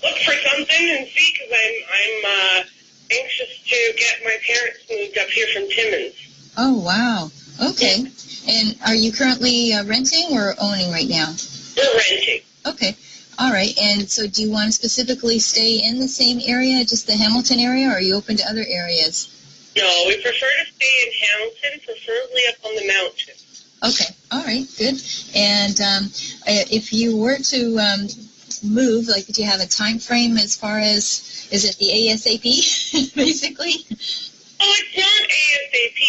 look for something and see, because I'm anxious to get my parents moved up here from Timmins. Oh, wow. Okay. And are you currently renting or owning right now? We're renting. Okay. All right. And so do you want to specifically stay in the same area, just the Hamilton area, or are you open to other areas? No, we prefer to stay in Hamilton, preferably up on the mountain. Okay. All right. Good. And if you were to move, like, do you have a time frame as far as, is it the ASAP, basically? Oh, it's not ASAP.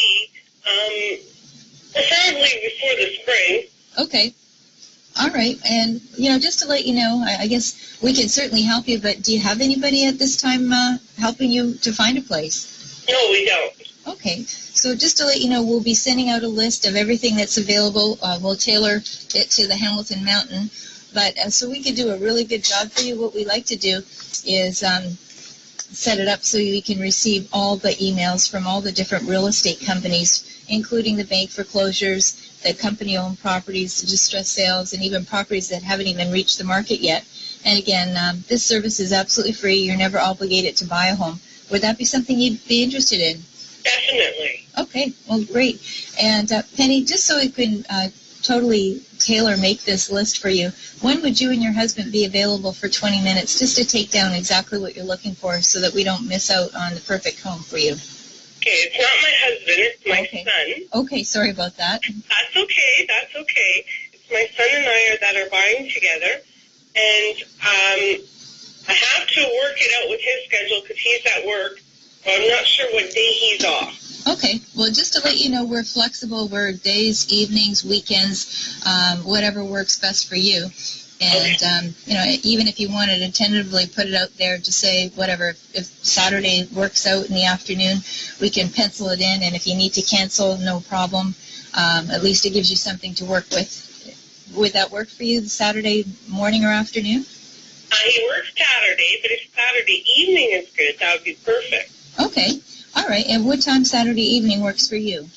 Preferably before the spring. Okay. All right. And, just to let you know, I guess we can certainly help you, but do you have anybody at this time helping you to find a place? No, we don't. Okay. So just to let you know, we'll be sending out a list of everything that's available. We'll tailor it to the Hamilton Mountain. But so we can do a really good job for you, what we like to do is set it up so you can receive all the emails from all the different real estate companies, including the bank foreclosures, the company-owned properties, the distress sales, and even properties that haven't even reached the market yet. And again, this service is absolutely free. You're never obligated to buy a home. Would that be something you'd be interested in? Definitely. Okay, well, great. And Penny, just so we can totally tailor-make this list for you, when would you and your husband be available for 20 minutes just to take down exactly what you're looking for so that we don't miss out on the perfect home for you? Okay, it's not my husband, it's my son. Okay, sorry about that. That's okay. It's my son and I that are buying together, and I have to work it out with his schedule because he's at work, but I'm not sure what day he's off. Okay, well, just to let you know, we're flexible. We're days, evenings, weekends, whatever works best for you. And, even if you wanted to tentatively put it out there to say, whatever, if Saturday works out in the afternoon, we can pencil it in. And if you need to cancel, no problem. At least it gives you something to work with. Would that work for you, Saturday morning or afternoon? He works Saturday, but if Saturday evening is good, that would be perfect. Okay. All right. And what time Saturday evening works for you?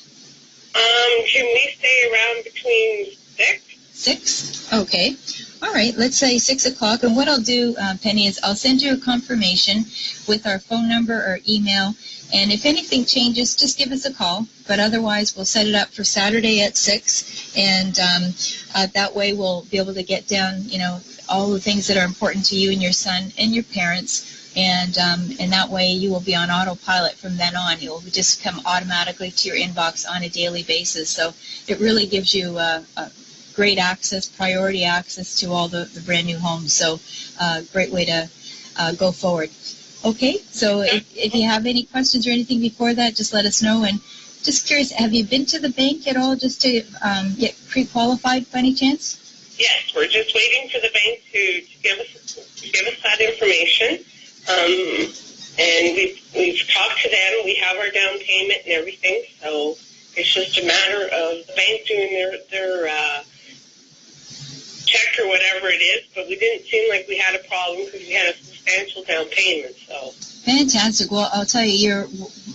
Can we stay around between 6? 6? Okay. All right. Let's say 6 o'clock. And what I'll do, Penny, is I'll send you a confirmation with our phone number or email. And if anything changes, just give us a call. But otherwise, we'll set it up for Saturday at 6. And that way we'll be able to get down, all the things that are important to you and your son and your parents, and that way you will be on autopilot from then on. It will just come automatically to your inbox on a daily basis. So it really gives you great access, priority access to all the brand new homes. So great way to go forward. Okay, so if you have any questions or anything before that, just let us know. And just curious, have you been to the bank at all just to get pre-qualified by any chance? Yes, we're just waiting for the bank to give us that information. And we've talked to them. We have our down payment and everything. So it's just a matter of the bank doing their check or whatever it is. But we didn't seem like we had a problem because we had a substantial down payment. So. Fantastic. Well, I'll tell you, you're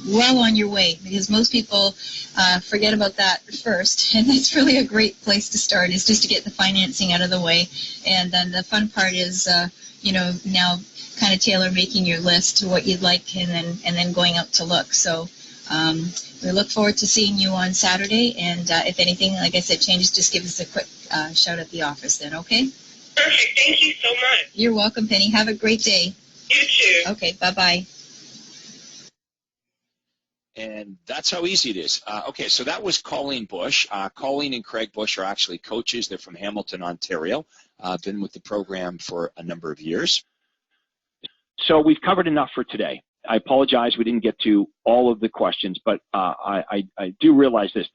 well on your way, because most people forget about that first, and that's really a great place to start, is just to get the financing out of the way. And then the fun part is, now kind of tailor making your list to what you'd like, and then going out to look. So we look forward to seeing you on Saturday, and if anything, like I said, changes, just give us a quick shout at the office then, okay? Perfect. Thank you so much. You're welcome, Penny. Have a great day. You too. Okay, bye-bye. And that's how easy it is. Okay, so that was Colleen Bush. Colleen and Craig Bush are actually coaches. They're from Hamilton, Ontario. Been with the program for a number of years. So we've covered enough for today. I apologize we didn't get to all of the questions, but I do realize this.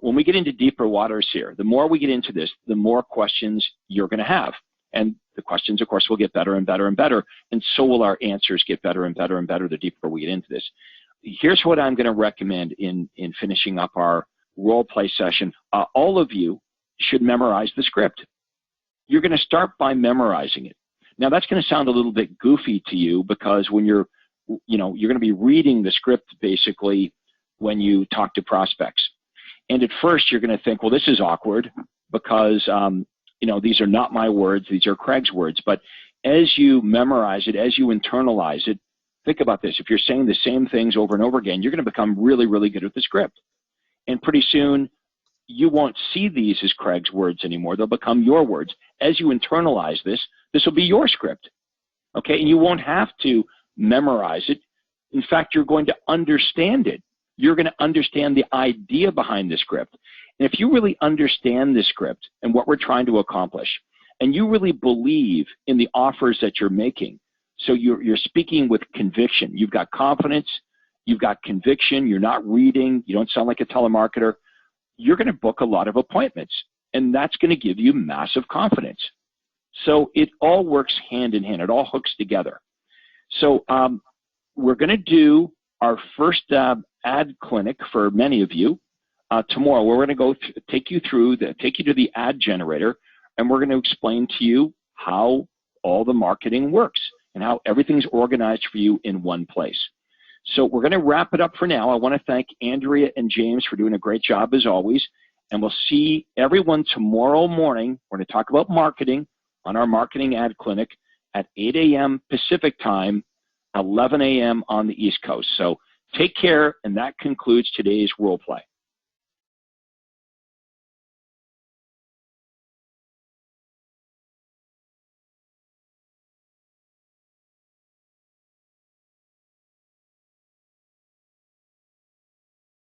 When we get into deeper waters here, the more we get into this, the more questions you're going to have. And the questions, of course, will get better and better and better, and so will our answers get better and better and better the deeper we get into this. Here's what I'm going to recommend in finishing up our role play session. All of you should memorize the script. You're going to start by memorizing it. Now, that's going to sound a little bit goofy to you, because when you're going to be reading the script basically when you talk to prospects. And at first, you're going to think, well, this is awkward because these are not my words, these are Craig's words. But as you memorize it, as you internalize it, think about this. If you're saying the same things over and over again, you're going to become really, really good at the script. And pretty soon, you won't see these as Craig's words anymore. They'll become your words. As you internalize this, this will be your script. Okay? And you won't have to memorize it. In fact, you're going to understand it. You're going to understand the idea behind the script. And if you really understand the script and what we're trying to accomplish, and you really believe in the offers that you're making, so you're speaking with conviction, you've got confidence, you've got conviction, you're not reading, you don't sound like a telemarketer, you're going to book a lot of appointments, and that's going to give you massive confidence. So it all works hand in hand. It all hooks together. So we're going to do our first ad clinic for many of you tomorrow. We're going to take you to the ad generator, and we're going to explain to you how all the marketing works and how everything's organized for you in one place. So we're going to wrap it up for now. I want to thank Andrea and James for doing a great job as always, and we'll see everyone tomorrow morning. We're going to talk about marketing on our marketing ad clinic at 8 a.m. Pacific time, 11 a.m. on the East Coast. So take care, and that concludes today's role play.